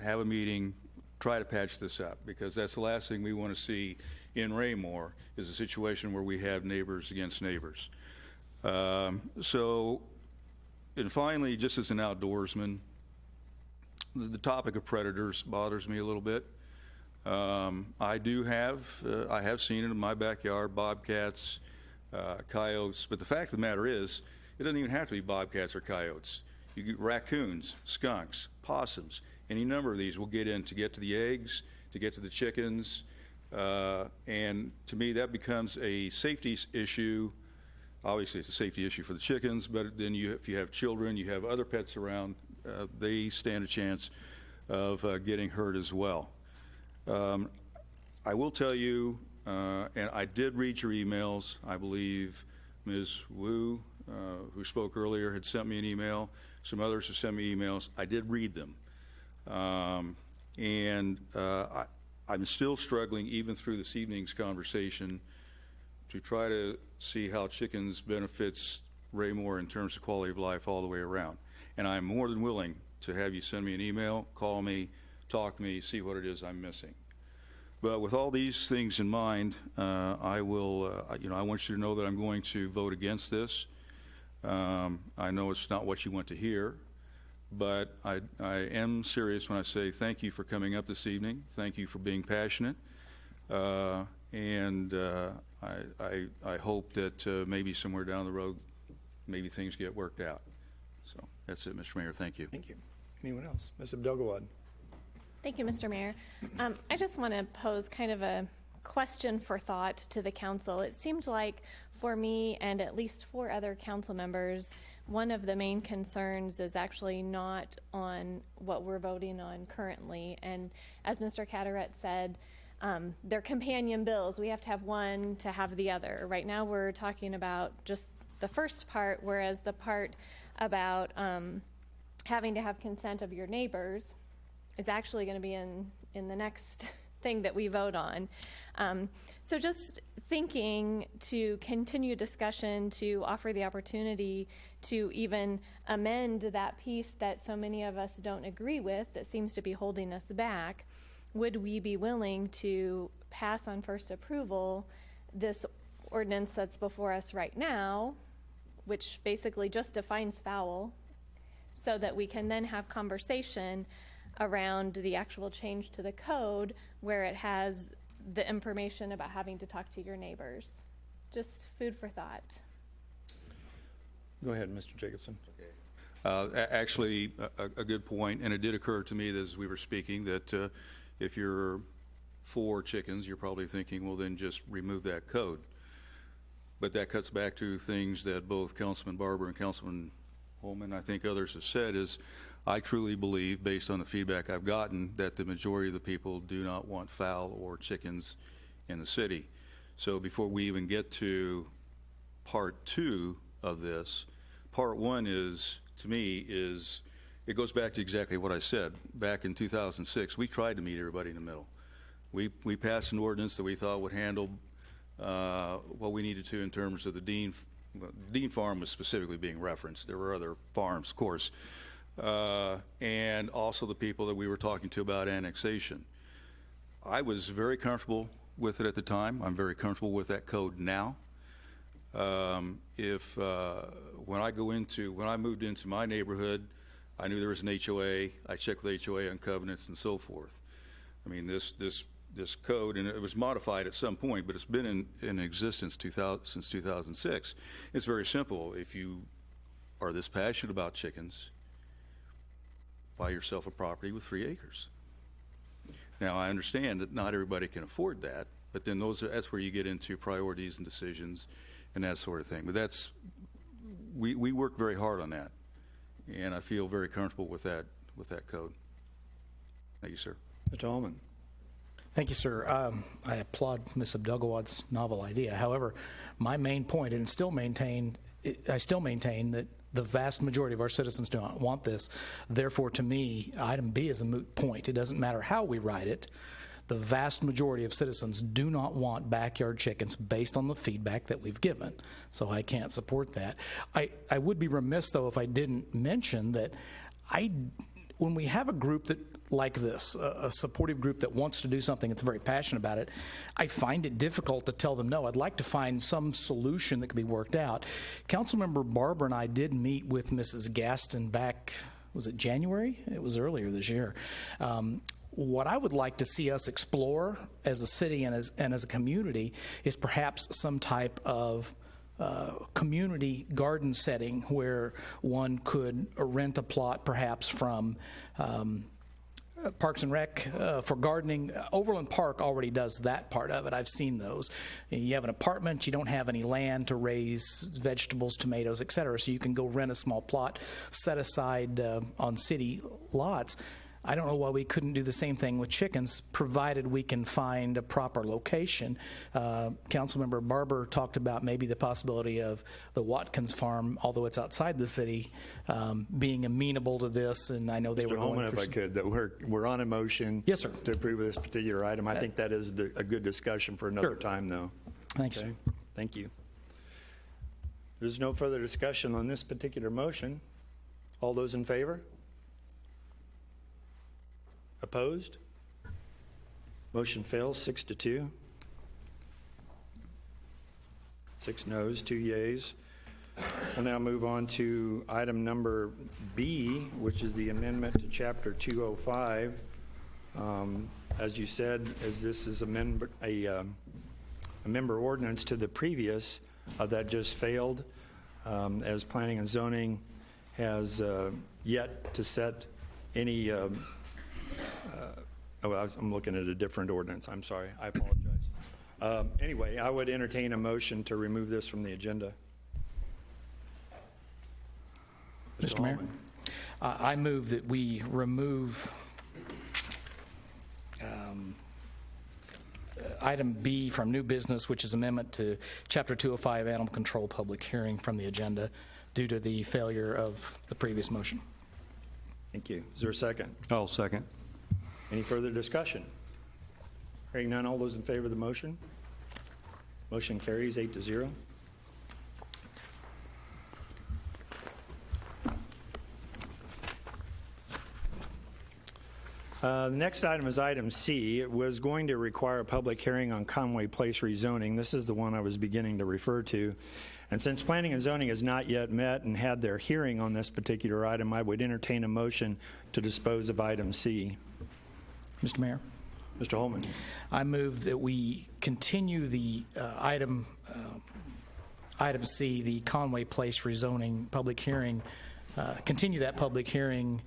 have a meeting, try to patch this up, because that's the last thing we want to see in Raymore is a situation where we have neighbors against neighbors. And finally, just as an outdoorsman, the topic of predators bothers me a little bit. I have seen it in my backyard, bobcats, coyotes, but the fact of the matter is, it doesn't even have to be bobcats or coyotes. You get raccoons, skunks, possums, any number of these will get in to get to the eggs, to get to the chickens, and to me that becomes a safety issue. Obviously it's a safety issue for the chickens, but then if you have children, you have other pets around, they stand a chance of getting hurt as well. I will tell you, and I did read your emails. I believe Ms. Wu, who spoke earlier, had sent me an email. Some others have sent me emails. I did read them. I'm still struggling, even through this evening's conversation, to try to see how chickens benefits Raymore in terms of quality of life all the way around. And I'm more than willing to have you send me an email, call me, talk to me, see what it is I'm missing. But with all these things in mind, I want you to know that I'm going to vote against this. I know it's not what you want to hear, but I am serious when I say thank you for coming up this evening. Thank you for being passionate. I hope that maybe somewhere down the road, maybe things get worked out. So that's it, Mr. Mayor. Thank you. Thank you. Anyone else? Ms. Abdelgawad. Thank you, Mr. Mayor. I just want to pose kind of a question for thought to the council. It seemed like for me and at least 4 other council members, one of the main concerns is actually not on what we're voting on currently. And as Mr. Carteret said, they're companion bills. We have to have one to have the other. Right now we're talking about just the first part, whereas the part about having to have consent of your neighbors is actually going to be in the next thing that we vote on. So just thinking to continue discussion, to offer the opportunity to even amend that piece that so many of us don't agree with that seems to be holding us back. Would we be willing to pass on first approval this ordinance that's before us right now, which basically just defines foul, so that we can then have conversation around the actual change to the code where it has the information about having to talk to your neighbors? Just food for thought. Go ahead, Mr. Jacobson. Actually, a good point, and it did occur to me as we were speaking that if you're for chickens, you're probably thinking, well, then just remove that code. But that cuts back to things that both Councilman Barber and Councilman Holman, I think others have said, is I truly believe, based on the feedback I've gotten, that the majority of the people do not want fowl or chickens in the city. So before we even get to part two of this, part one is, to me, is it goes back to exactly what I said. Back in 2006, we tried to meet everybody in the middle. We passed an ordinance that we thought would handle what we needed to in terms of the Dean Farm was specifically being referenced. There were other farms, of course. And also the people that we were talking to about annexation. I was very comfortable with it at the time. I'm very comfortable with that code now. When I moved into my neighborhood, I knew there was an HOA. I checked with HOA on covenants and so forth. I mean, this code, and it was modified at some point, but it's been in existence since 2006. It's very simple. If you are this passionate about chickens, buy yourself a property with 3 acres. Now, I understand that not everybody can afford that, but then that's where you get into priorities and decisions and that sort of thing. But we work very hard on that, and I feel very comfortable with that code. Thank you, sir. Mr. Holman. Thank you, sir. I applaud Ms. Abdulgawad's novel idea. However, my main point, and I still maintain that the vast majority of our citizens do not want this. Therefore, to me, item B is a moot point. It doesn't matter how we write it. The vast majority of citizens do not want backyard chickens based on the feedback that we've given. So I can't support that. I would be remiss, though, if I didn't mention that when we have a group that like this, a supportive group that wants to do something that's very passionate about it, I find it difficult to tell them no. I'd like to find some solution that can be worked out. Councilmember Barber and I did meet with Mrs. Gaston back, was it January? It was earlier this year. What I would like to see us explore as a city and as a community is perhaps some type of community garden setting where one could rent a plot perhaps from Parks and Rec for gardening. Overland Park already does that part of it. I've seen those. You have an apartment, you don't have any land to raise vegetables, tomatoes, et cetera, so you can go rent a small plot set aside on city lots. I don't know why we couldn't do the same thing with chickens, provided we can find a proper location. Councilmember Barber talked about maybe the possibility of the Watkins farm, although it's outside the city, being amenable to this, and I know they were going Holman, if I could, that we're on a motion yes, sir, to approve this particular item. I think that is a good discussion for another time, though. Thanks. Okay? Thank you. There's no further discussion on this particular motion. All those in favor? Opposed? Motion fails 6-2. 6 noes, 2 yeas. We'll now move on to item number B, which is the amendment to Chapter 205. As you said, as this is a member ordinance to the previous that just failed, as Planning and Zoning has yet to set any I'm looking at a different ordinance. I'm sorry. I apologize. Anyway, I would entertain a motion to remove this from the agenda. Mr. Mayor, I move that we remove item B from new business, which is amendment to Chapter 205 Animal Control Public Hearing from the agenda due to the failure of the previous motion. Thank you. Is there a second? I'll second. Any further discussion? Hearing none, all those in favor of the motion? Motion carries 8-0. The next item is item C. It was going to require a public hearing on Conway Place rezoning. This is the one I was beginning to refer to. And since Planning and Zoning has not yet met and had their hearing on this particular item, I would entertain a motion to dispose of item C. Mr. Mayor, Mr. Holman. I move that we continue the item C, the Conway Place rezoning public hearing, continue that public hearing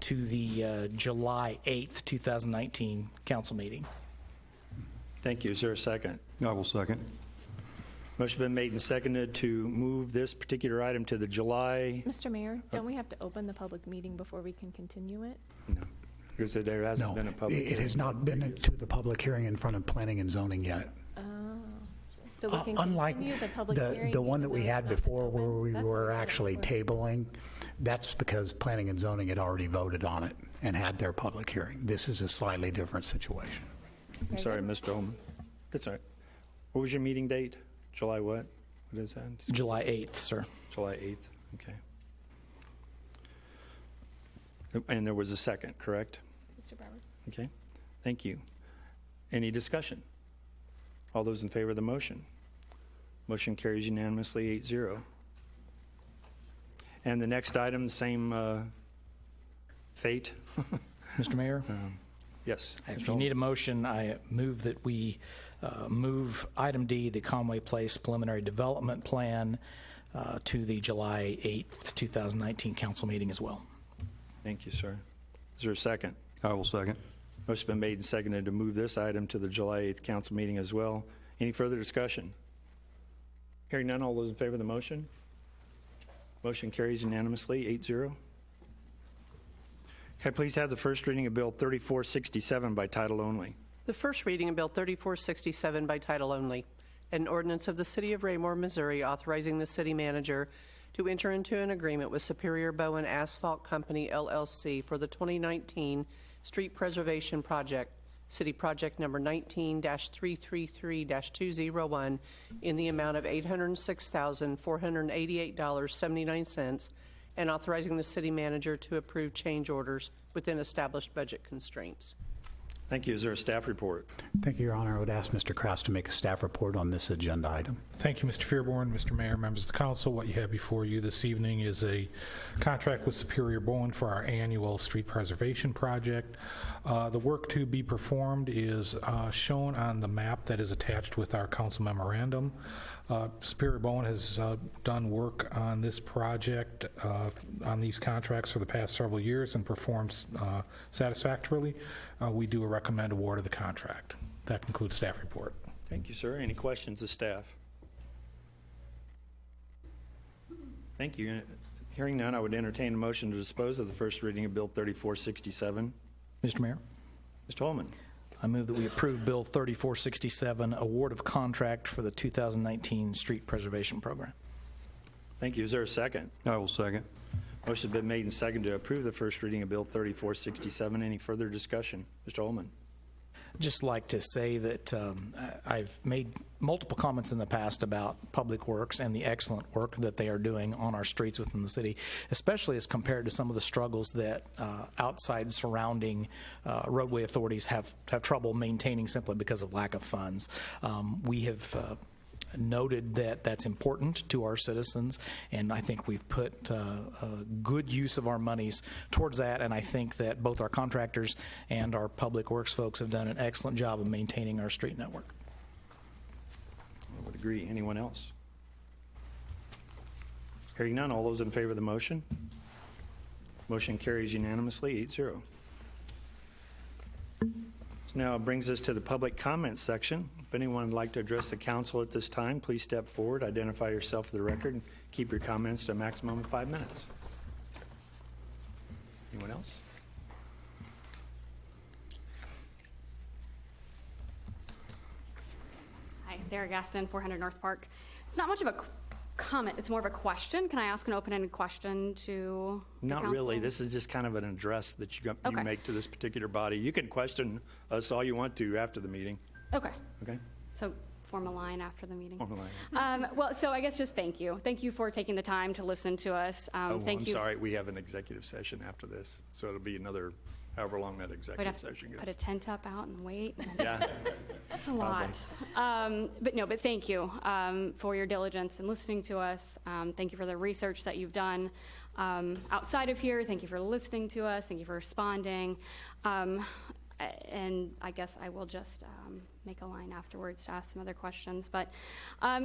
to the July 8th, 2019 council meeting. Thank you. Is there a second? I will second. Motion been made and seconded to move this particular item to the July. Mr. Mayor, don't we have to open the public meeting before we can continue it? No, because there hasn't No, been a public it hearing. has not been to the public hearing in front of Planning and Zoning yet. So we can Unlike continue the public hearing? the one that even we though had it's not before been where open? we That's were what we're actually looking for. tabling, that's because Planning and Zoning had already voted on it and had their public hearing. This is a slightly different situation. I'm sorry, Mr. Holman. That's all right. What was your meeting date? July what? What is that? July 8th, sir. July 8th, okay. And there was a second, correct? Mr. Barber? Okay, thank you. Any discussion? All those in favor of the motion? Motion carries unanimously 8-0. And the next item, the same fate? Mr. Mayor? Yes. If you need a motion, I move that we move item D, the Conway Place preliminary development plan, to the July 8th, 2019 council meeting as well. Thank you, sir. Is there a second? I will second. Motion been made and seconded to move this item to the July 8th council meeting as well. Any further discussion? Hearing none, all those in favor of the motion? Motion carries unanimously, 8-0. Can I please have the first reading of Bill 3467 by title only? The first reading of Bill 3467 by title only, an ordinance of the City of Raymore, Missouri, authorizing the city manager to enter into an agreement with Superior Bowen Asphalt Company, LLC, for the 2019 Street Preservation Project, City Project Number 19-333-201, in the amount of $806,488.79, and authorizing the city manager to approve change orders within established budget constraints. Thank you. Is there a staff report? Thank you, Your Honor. I would ask Mr. Kraus to make a staff report on this agenda item. Thank you, Mr. Fearborn, Mr. Mayor, members of the council. What you have before you this evening is a contract with Superior Bowen for our annual street preservation project. The work to be performed is shown on the map that is attached with our council memorandum. Superior Bowen has done work on this project, on these contracts for the past several years and performs satisfactorily. We do recommend award of the contract. That concludes staff report. Thank you, sir. Any questions of staff? Thank you. Hearing none, I would entertain a motion to dispose of the first reading of Bill 3467. Mr. Mayor? Mr. Holman. I move that we approve Bill 3467, award of contract for the 2019 Street Preservation Program. Thank you. Is there a second? I will second. Motion has been made and seconded to approve the first reading of Bill 3467. Any further discussion? Mr. Holman. Just like to say that I've made multiple comments in the past about Public Works and the excellent work that they are doing on our streets within the city, especially as compared to some of the struggles that outside surrounding roadway authorities have trouble maintaining simply because of lack of funds. We have noted that that's important to our citizens, and I think we've put a good use of our monies towards that, and I think that both our contractors and our Public Works folks have done an excellent job of maintaining our street network. I would agree. Anyone else? Hearing none, all those in favor of the motion? Motion carries unanimously, 8-0. This now brings us to the public comment section. If anyone would like to address the council at this time, please step forward, identify yourself for the record, and keep your comments to a maximum of 5 minutes. Anyone else? Hi, Sarah Gaston, 400 North Park. It's not much of a comment, it's more of a question. Can I ask an open-ended question to the Not council? really. This is just kind of an address that you Okay. make to this particular body. You can question us all you want to after the meeting. Okay. Okay? So form a line after the meeting. Form a line. Well, so I guess just thank you. Thank you for taking the time to listen to us. Oh, Thank I'm you. sorry, we have an executive session after this, so it'll be another, however long that We'd executive have to session put a goes. tent up out and wait. Yeah. That's a lot. But thank you for your diligence in listening to us. Thank you for the research that you've done outside of here. Thank you for listening to us. Thank you for responding. And I guess I will just make a line afterwards to ask some other questions. But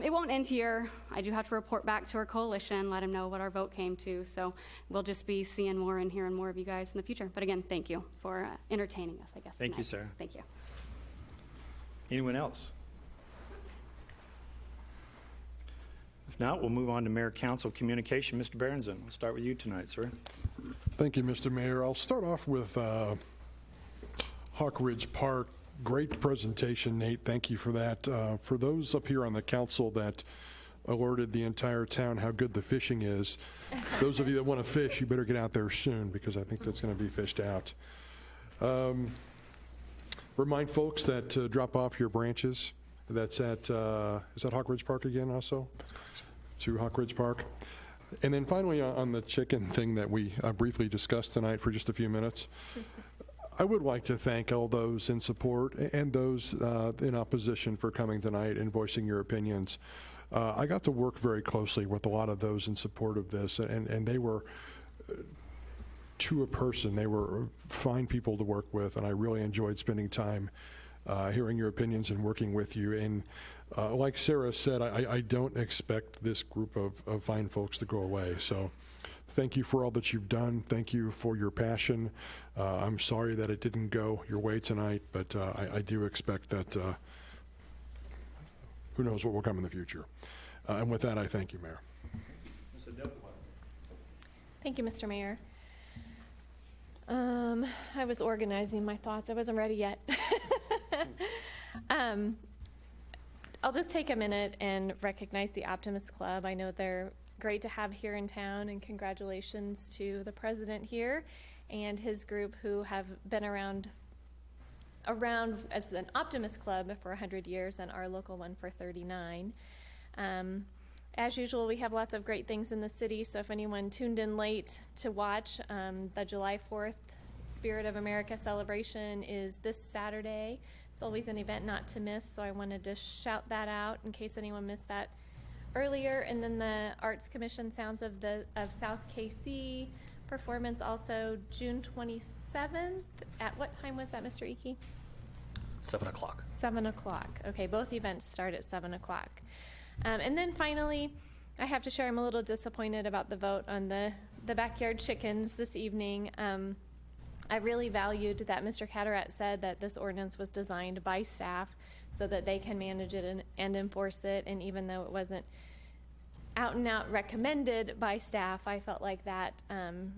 it won't end here. I do have to report back to our coalition, let them know what our vote came to. So we'll just be seeing more and hearing more of you guys in the future. But again, thank you for entertaining us, I guess. Thank you, tonight. Sarah. Thank you. Anyone else? If not, we'll move on to Mayor Council Communication. Mr. Berenson, we'll start with you tonight, sir. Thank you, Mr. Mayor. I'll start off with Hawkridge Park. Great presentation, Nate. Thank you for that. For those up here on the council that alerted the entire town how good the fishing is, those of you that want to fish, you better get out there soon because I think that's going to be fished out. Remind folks that drop off your branches. That's at, is that Hawkridge Park again also? To Hawkridge Park. And then finally on the chicken thing that we briefly discussed tonight for just a few minutes, I would like to thank all those in support and those in opposition for coming tonight and voicing your opinions. I got to work very closely with a lot of those in support of this, and they were, to a person, they were fine people to work with, and I really enjoyed spending time hearing your opinions and working with you. And like Sarah said, I don't expect this group of fine folks to go away. So thank you for all that you've done. Thank you for your passion. I'm sorry that it didn't go your way tonight, but I do expect that who knows what will come in the future. And with that, I thank you, Mayor. Thank you, Mr. Mayor. I was organizing my thoughts. I wasn't ready yet. I'll just take a minute and recognize the Optimist Club. I know they're great to have here in town, and congratulations to the president here and his group who have been around as an Optimist Club for 100 years and our local one for 39. As usual, we have lots of great things in the city, so if anyone tuned in late to watch, the July 4th Spirit of America celebration is this Saturday. It's always an event not to miss, so I wanted to shout that out in case anyone missed that earlier. And then the Arts Commission Sounds of South KC performance also June 27th. At what time was that, Mr. Icky? 7 o'clock. 7 o'clock. Okay, both events start at 7 o'clock. And then finally, I have to share I'm a little disappointed about the vote on the backyard chickens this evening. I really valued that Mr. Catterat said that this ordinance was designed by staff so that they can manage it and enforce it. And even though it wasn't out and out recommended by staff, I felt like that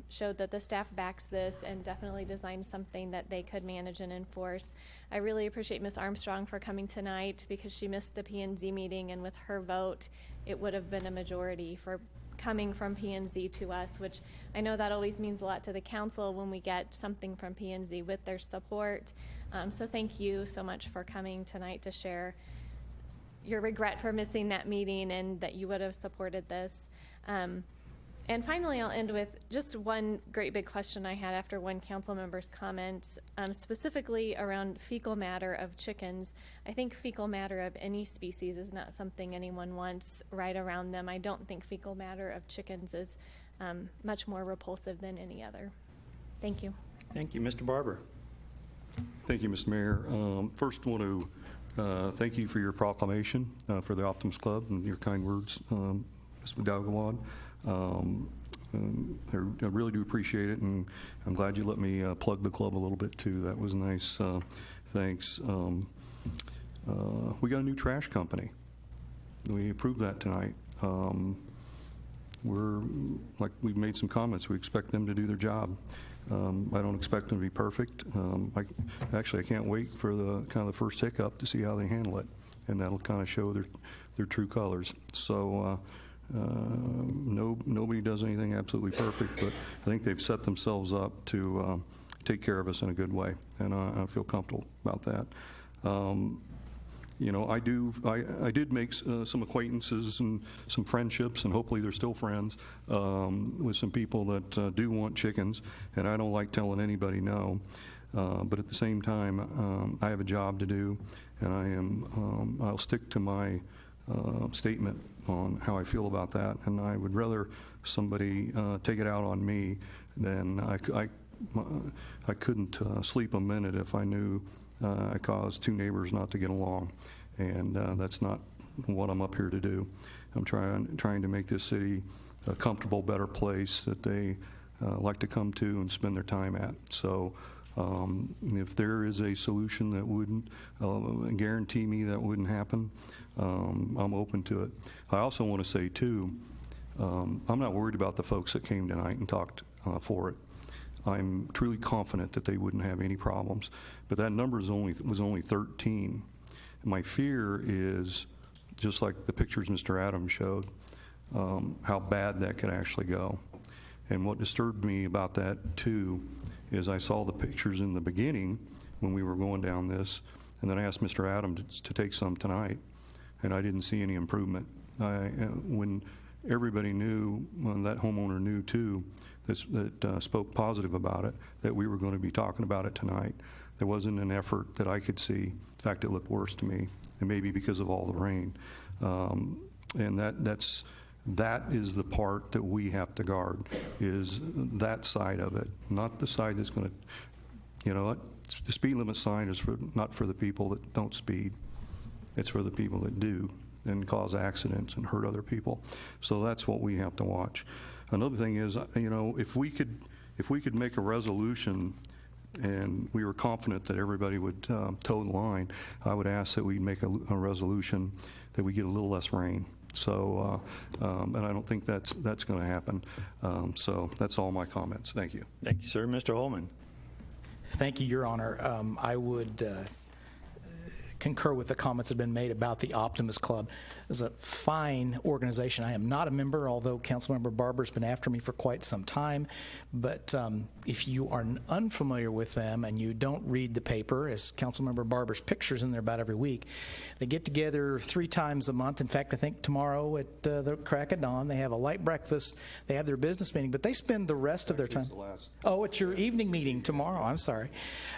showed that the staff backs this and definitely designed something that they could manage and enforce. I really appreciate Ms. Armstrong for coming tonight because she missed the P&Z meeting, and with her vote, it would have been a majority for coming from P&Z to us, which I know that always means a lot to the council when we get something from P&Z with their support. So thank you so much for coming tonight to share your regret for missing that meeting and that you would have supported this. And finally, I'll end with just one great big question I had after one council member's comments, specifically around fecal matter of chickens. I think fecal matter of any species is not something anyone wants right around them. I don't think fecal matter of chickens is much more repulsive than any other. Thank you. Thank you. Mr. Barber. Thank you, Mr. Mayor. First, I want to thank you for your proclamation for the Optimist Club and your kind words, Ms. Dagawad. I really do appreciate it, and I'm glad you let me plug the club a little bit too. That was nice. Thanks. We got a new trash company. We approved that tonight. We've made some comments. We expect them to do their job. I don't expect them to be perfect. I can't wait for the first hiccup to see how they handle it, and that'll kind of show their true colors. So. Nobody does anything absolutely perfect, but I think they've set themselves up to take care of us in a good way, and I feel comfortable about that. You know, I did make some acquaintances and some friendships, and hopefully they're still friends, with some people that do want chickens, and I don't like telling anybody no. But at the same time, I have a job to do, and I'll stick to my statement on how I feel about that, and I would rather somebody take it out on me than I couldn't sleep a minute if I knew I caused two neighbors not to get along, and that's not what I'm up here to do. I'm trying to make this city a comfortable, better place that they like to come to and spend their time at. So if there is a solution that wouldn't guarantee me that wouldn't happen, I'm open to it. I also want to say, too, I'm not worried about the folks that came tonight and talked for it. I'm truly confident that they wouldn't have any problems. But that number was only 13. My fear is, just like the pictures Mr. Adams showed, how bad that could actually go. And what disturbed me about that, too, is I saw the pictures in the beginning when we were going down this, and then I asked Mr. Adams to take some tonight, and I didn't see any improvement. When everybody knew, when that homeowner knew, too, that spoke positive about it, that we were going to be talking about it tonight. There wasn't an effort that I could see. In fact, it looked worse to me, and maybe because of all the rain. And that is the part that we have to guard, is that side of it, not the side that's going to, you know, the speed limit sign is not for the people that don't speed. It's for the people that do and cause accidents and hurt other people. So that's what we have to watch. Another thing is, you know, if we could make a resolution and we were confident that everybody would toe the line, I would ask that we make a resolution that we get a little less rain. So, and I don't think that's going to happen. So that's all my comments. Thank you. Thank you, sir. Mr. Holman. Thank you, Your Honor. I would concur with the comments that have been made about the Optimist Club. It's a fine organization. I am not a member, although Councilmember Barber's been after me for quite some time. But if you are unfamiliar with them and you don't read the paper, as Councilmember Barber's pictures in there about every week, they get together 3 times a month. In fact, I think tomorrow at the crack of dawn, they have a light breakfast. They have their business meeting, but they spend the rest of their time. Oh, it's your evening meeting tomorrow. I'm sorry.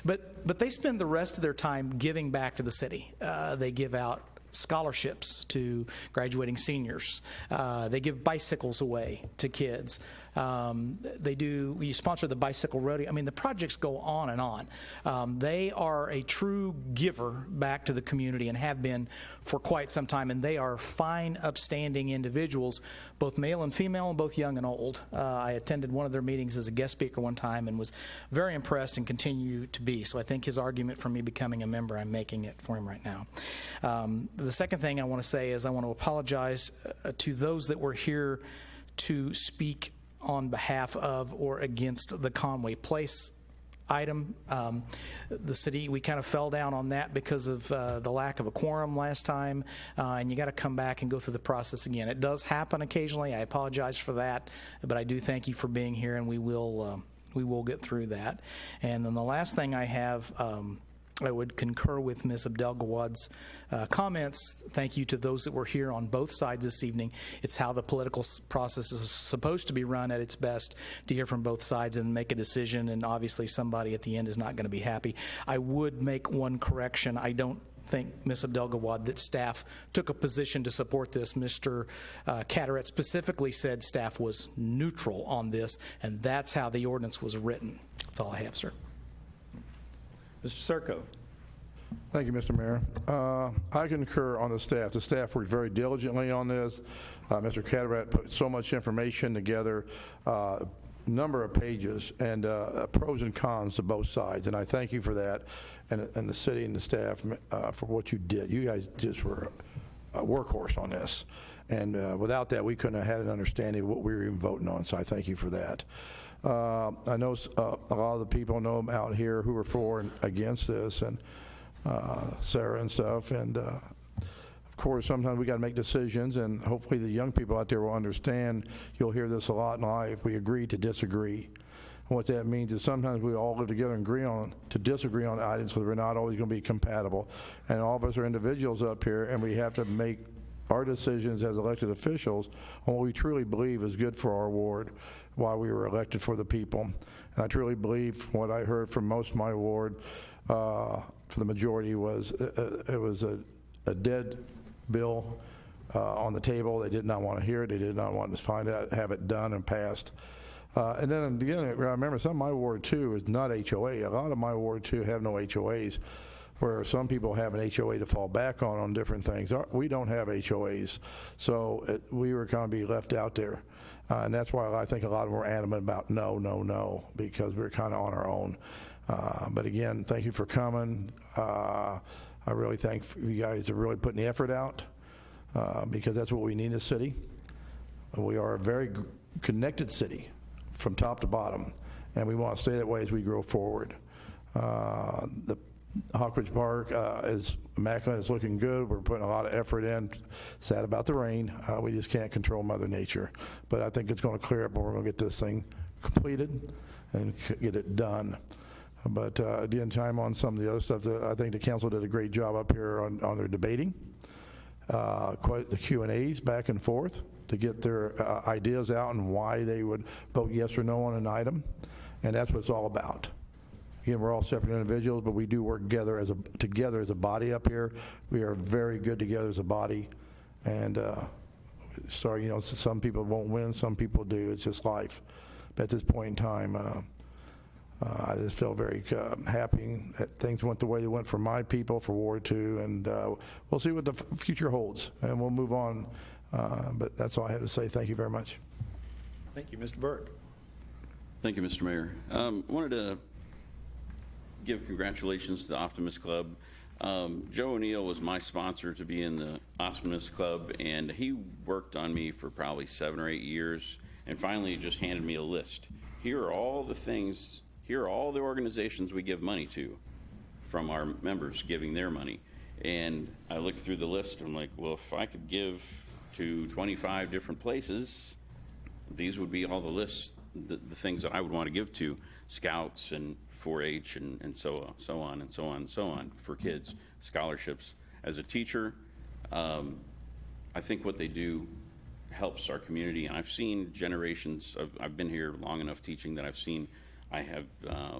But they spend the rest of their time giving back to the city. They give out scholarships to graduating seniors. They give bicycles away to kids. We sponsor the bicycle rodeo. I mean, the projects go on and on. They are a true giver back to the community and have been for quite some time, and they are fine, upstanding individuals, both male and female, and both young and old. I attended one of their meetings as a guest speaker one time and was very impressed and continue to be. So I think his argument for me becoming a member, I'm making it for him right now. The second thing I want to say is I want to apologize to those that were here to speak on behalf of or against the Conway Place item. The city, we kind of fell down on that because of the lack of a quorum last time, and you got to come back and go through the process again. It does happen occasionally. I apologize for that, but I do thank you for being here, and we will get through that. And then the last thing I have, I would concur with Ms. Abdelgawad's comments. Thank you to those that were here on both sides this evening. It's how the political process is supposed to be run at its best, to hear from both sides and make a decision, and obviously somebody at the end is not going to be happy. I would make one correction. I don't think, Ms. Abdelgawad, that staff took a position to support this. Mr. Carteret specifically said staff was neutral on this, and that's how the ordinance was written. That's all I have, sir. Mr. Serco. Thank you, Mr. Mayor. I concur on the staff. The staff worked very diligently on this. Mr. Carteret put so much information together, number of pages, and pros and cons to both sides. And I thank you for that, and the city and the staff for what you did. You guys just were a workhorse on this. And without that, we couldn't have had an understanding of what we were even voting on. So I thank you for that. I know a lot of the people know out here who are for and against this, and Sarah and stuff. And of course, sometimes we got to make decisions, and hopefully the young people out there will understand. You'll hear this a lot in life. We agree to disagree. And what that means is sometimes we all live together and disagree on items because we're not always going to be compatible. And all of us are individuals up here, and we have to make our decisions as elected officials on what we truly believe is good for our ward, why we were elected for the people. And I truly believe what I heard from most of my ward, for the majority, was it was a dead bill on the table. They did not want to hear it. They did not want to find out, have it done and passed. And then again, I remember some of my ward too is not HOA. A lot of my ward too have no HOAs, where some people have an HOA to fall back on different things. We don't have HOAs, so we were kind of be left out there. And that's why I think a lot of them were adamant about no, because we're kind of on our own. But again, thank you for coming. I really thank you guys for really putting the effort out, because that's what we need in the city. We are a very connected city from top to bottom, and we want to stay that way as we grow forward. The Hawkridge Park is immaculate. It's looking good. We're putting a lot of effort in. Sad about the rain. We just can't control Mother Nature. But I think it's going to clear up, and we're going to get this thing completed and get it done. But again, chime on some of the other stuff. I think the council did a great job up here on their debating. Quite the Q&As back and forth to get their ideas out and why they would vote yes or no on an item. And that's what it's all about. Again, we're all separate individuals, but we do work together as a body up here. We are very good together as a body. And sorry, some people won't win, some people do. It's just life. But at this point in time, I just feel very happy that things went the way they went for my people, for Ward 2, and we'll see what the future holds, and we'll move on. But that's all I had to say. Thank you very much. Thank you, Mr. Burke. Thank you, Mr. Mayor. Wanted to give congratulations to the Optimist Club. Joe O'Neill was my sponsor to be in the Optimist Club, and he worked on me for probably 7 or 8 years, and finally just handed me a list. Here are all the things, here are all the organizations we give money to from our members giving their money. And I looked through the list, and I'm like, well, if I could give to 25 different places, these would be all the lists, the things that I would want to give to, Scouts and 4-H and so on for kids, scholarships. As a teacher, I think what they do helps our community, and I've seen generations of, I've been here long enough teaching that I have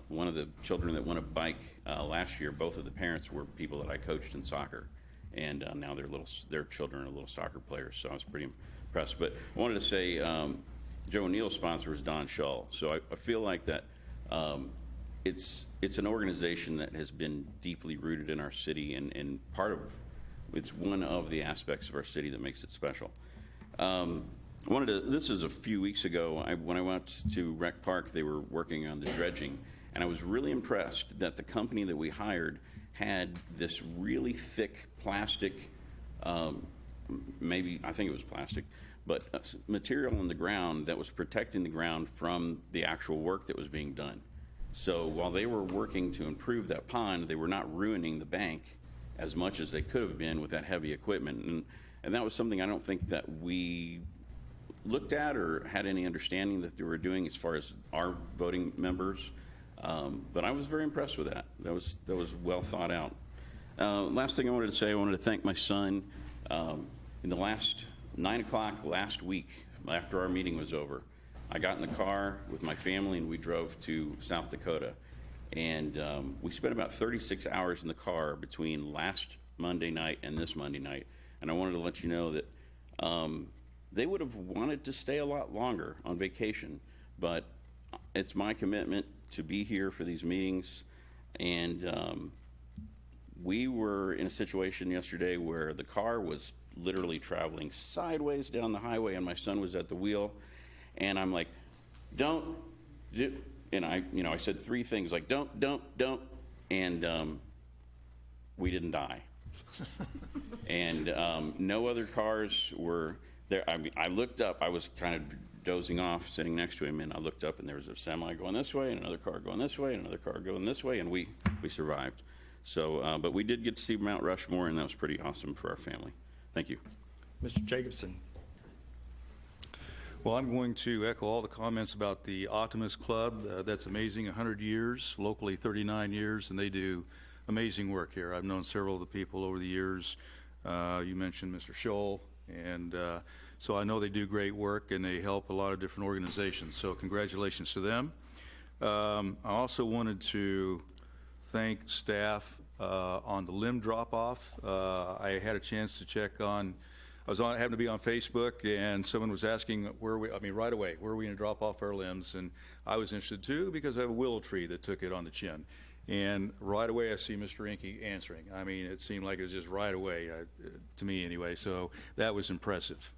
one of the children that won a bike last year, both of the parents were people that I coached in soccer, and now their children are little soccer players, so I was pretty impressed. But I wanted to say, Joe O'Neill's sponsor is Don Shull, so I feel like that it's an organization that has been deeply rooted in our city, and it's one of the aspects of our city that makes it special. This is a few weeks ago, when I went to Rec Park, they were working on the dredging, and I was really impressed that the company that we hired had this really thick plastic, I think it was plastic, but material in the ground that was protecting the ground from the actual work that was being done. So while they were working to improve that pond, they were not ruining the bank as much as they could have been with that heavy equipment. And that was something I don't think that we looked at or had any understanding that they were doing as far as our voting members. But I was very impressed with that. That was well thought out. Last thing I wanted to say, I wanted to thank my son. In the last 9 o'clock last week, after our meeting was over, I got in the car with my family and we drove to South Dakota. And we spent about 36 hours in the car between last Monday night and this Monday night. And I wanted to let you know that they would have wanted to stay a lot longer on vacation, but it's my commitment to be here for these meetings. And we were in a situation yesterday where the car was literally traveling sideways down the highway and my son was at the wheel. And I'm like, don't do, and I said 3 things like don't, and we didn't die. And no other cars were there. I mean, I looked up, I was kind of dozing off sitting next to him, and I looked up and there was a semi going this way and another car going this way and another car going this way, and we survived. So, but we did get to see Mount Rushmore, and that was pretty awesome for our family. Thank you. Mr. Jacobson. Well, I'm going to echo all the comments about the Optimist Club. That's amazing, 100 years, locally 39 years, and they do amazing work here. I've known several of the people over the years. You mentioned Mr. Scholl, and so I know they do great work, and they help a lot of different organizations. So congratulations to them. I also wanted to thank staff on the limb drop-off. I had a chance to check on, happened to be on Facebook, and someone was asking right away, where are we going to drop off our limbs? And I was interested too, because I have a willow tree that took it on the chin. And right away I see Mr. Inky answering. I mean, it seemed like it was just right away, to me anyway, so that was impressive.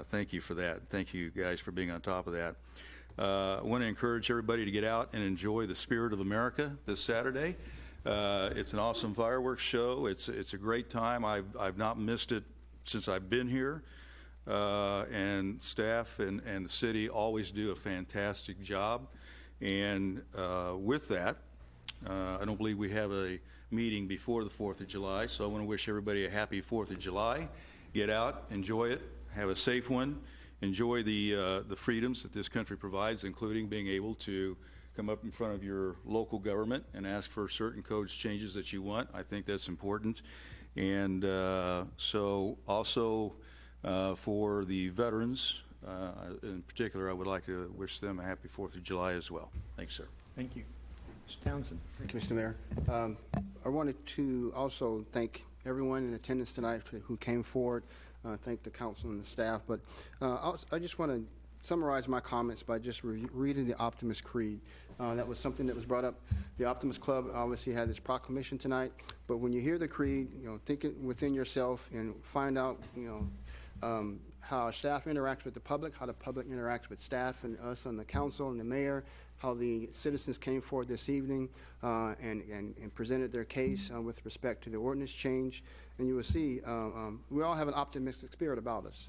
Thank you for that. Thank you guys for being on top of that. I want to encourage everybody to get out and enjoy the Spirit of America this Saturday. It's an awesome fireworks show. It's a great time. I've not missed it since I've been here, and staff and the city always do a fantastic job. And with that, I don't believe we have a meeting before the 4th of July, so I want to wish everybody a happy 4th of July. Get out, enjoy it, have a safe one, enjoy the freedoms that this country provides, including being able to come up in front of your local government and ask for certain codes changes that you want. I think that's important. And so also for the veterans, in particular, I would like to wish them a happy 4th of July as well. Thanks, sir. Thank you. Mr. Townsend. Thank you, Mr. Mayor. I wanted to also thank everyone in attendance tonight who came forward. Thank the council and the staff. But I just want to summarize my comments by just reading the Optimist Creed. That was something that was brought up. The Optimist Club obviously had this proclamation tonight. But when you hear the creed, think it within yourself and find out, how staff interacts with the public, how the public interacts with staff and us on the council and the mayor, how the citizens came forward this evening and presented their case with respect to the ordinance change. And you will see we all have an optimistic spirit about us.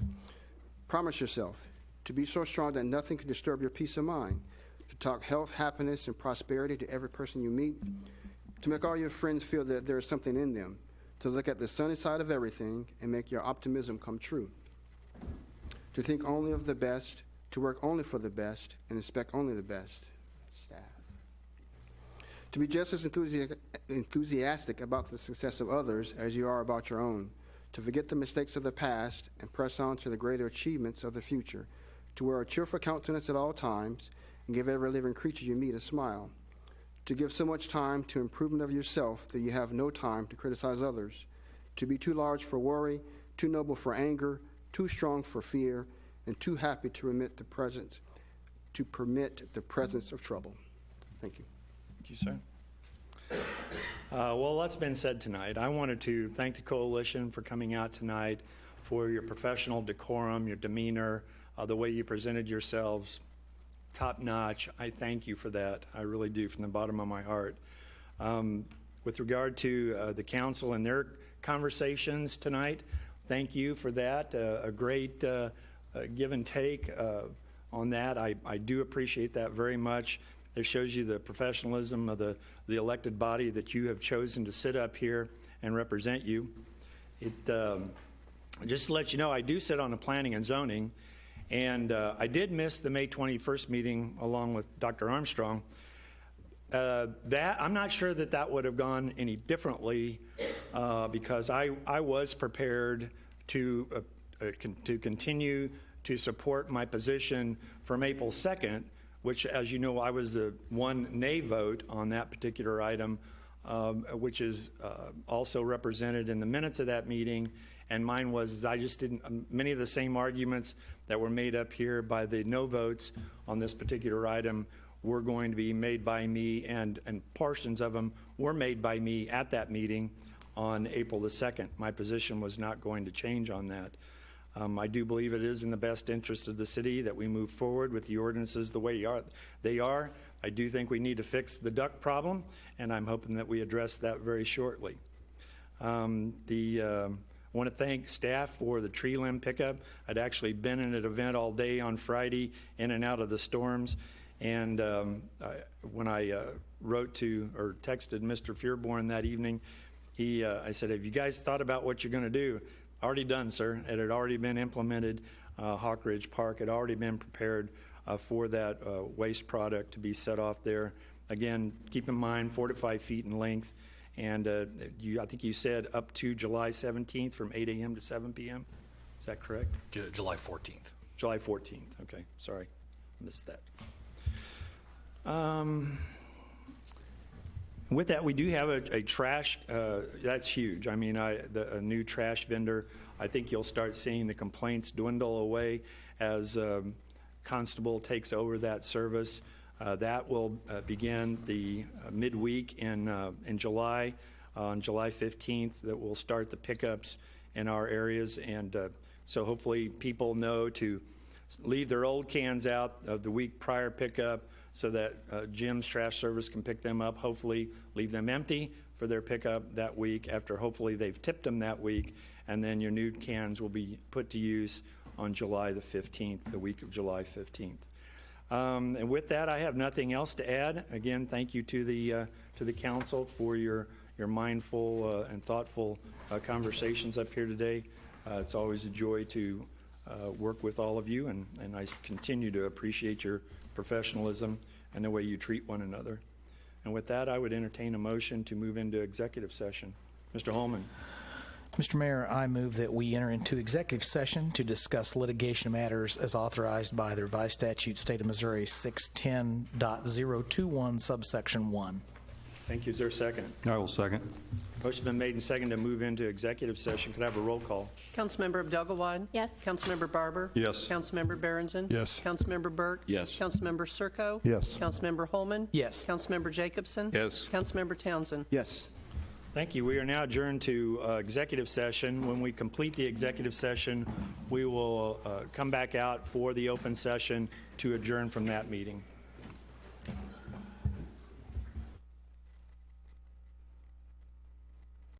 Promise yourself to be so strong that nothing can disturb your peace of mind, to talk health, happiness, and prosperity to every person you meet, to make all your friends feel that there is something in them, to look at the sunny side of everything and make your optimism come true, to think only of the best, to work only for the best, and expect only the best. Staff. To be just as enthusiastic about the success of others as you are about your own, to forget the mistakes of the past and press on to the greater achievements of the future, to wear a cheerful countenance at all times and give every living creature you meet a smile, to give so much time to improvement of yourself that you have no time to criticize others, to be too large for worry, too noble for anger, too strong for fear, and too happy to permit the presence of trouble. Thank you. Thank you, sir. Well, that's been said tonight. I wanted to thank the coalition for coming out tonight, for your professional decorum, your demeanor, the way you presented yourselves, top notch. I thank you for that. I really do, from the bottom of my heart. With regard to the council and their conversations tonight, thank you for that. A great give and take on that. I do appreciate that very much. It shows you the professionalism of the elected body that you have chosen to sit up here and represent you. Just to let you know, I do sit on the planning and zoning, and I did miss the May 21st meeting along with Dr. Armstrong. I'm not sure that would have gone any differently because I was prepared to continue to support my position from April 2nd, which, as you know, I was the one nay vote on that particular item, which is also represented in the minutes of that meeting. And mine was, I just didn't, many of the same arguments that were made up here by the no votes on this particular item were going to be made by me, and portions of them were made by me at that meeting on April the 2nd. My position was not going to change on that. I do believe it is in the best interest of the city that we move forward with the ordinances the way they are. I do think we need to fix the duck problem, and I'm hoping that we address that very shortly. I want to thank staff for the tree limb pickup. I'd actually been in an event all day on Friday, in and out of the storms, and when I wrote to or texted Mr. Fearborn that evening, I said, have you guys thought about what you're going to do? Already done, sir. It had already been implemented. Hawkridge Park had already been prepared for that waste product to be set off there. Again, keep in mind 4 to 5 feet in length, and I think you said up to July 17th from 8 a.m. to 7 p.m. Is that correct? July 14th. July 14th. Okay, sorry, missed that. With that, we do have a trash, that's huge. I mean, a new trash vendor, I think you'll start seeing the complaints dwindle away as Constable takes over that service. That will begin the midweek in July, on July 15th, that will start the pickups in our areas. And so hopefully people know to leave their old cans out of the week prior pickup, so that Jim's Trash Service can pick them up, hopefully leave them empty for their pickup that week after hopefully they've tipped them that week, and then your new cans will be put to use on July the 15th, the week of July 15th. And with that, I have nothing else to add. Again, thank you to the council for your mindful and thoughtful conversations up here today. It's always a joy to work with all of you, and I continue to appreciate your professionalism and the way you treat one another. And with that, I would entertain a motion to move into executive session. Mr. Holman. Mr. Mayor, I move that we enter into executive session to discuss litigation matters as authorized by the revised statute, State of Missouri 610.021, subsection 1. Thank you. Is there a second? I will second. Motion's been made and seconded to move into executive session. Could I have a roll call? Councilmember Abdelgawad? Yes. Councilmember Barber? Yes. Councilmember Berenson? Yes. Councilmember Burke? Yes. Councilmember Serko? Yes. Councilmember Holman? Yes. Councilmember Jacobson? Yes. Councilmember Townsend? Yes. Thank you. We are now adjourned to executive session. When we complete the executive session, we will come back out for the open session to adjourn from that meeting.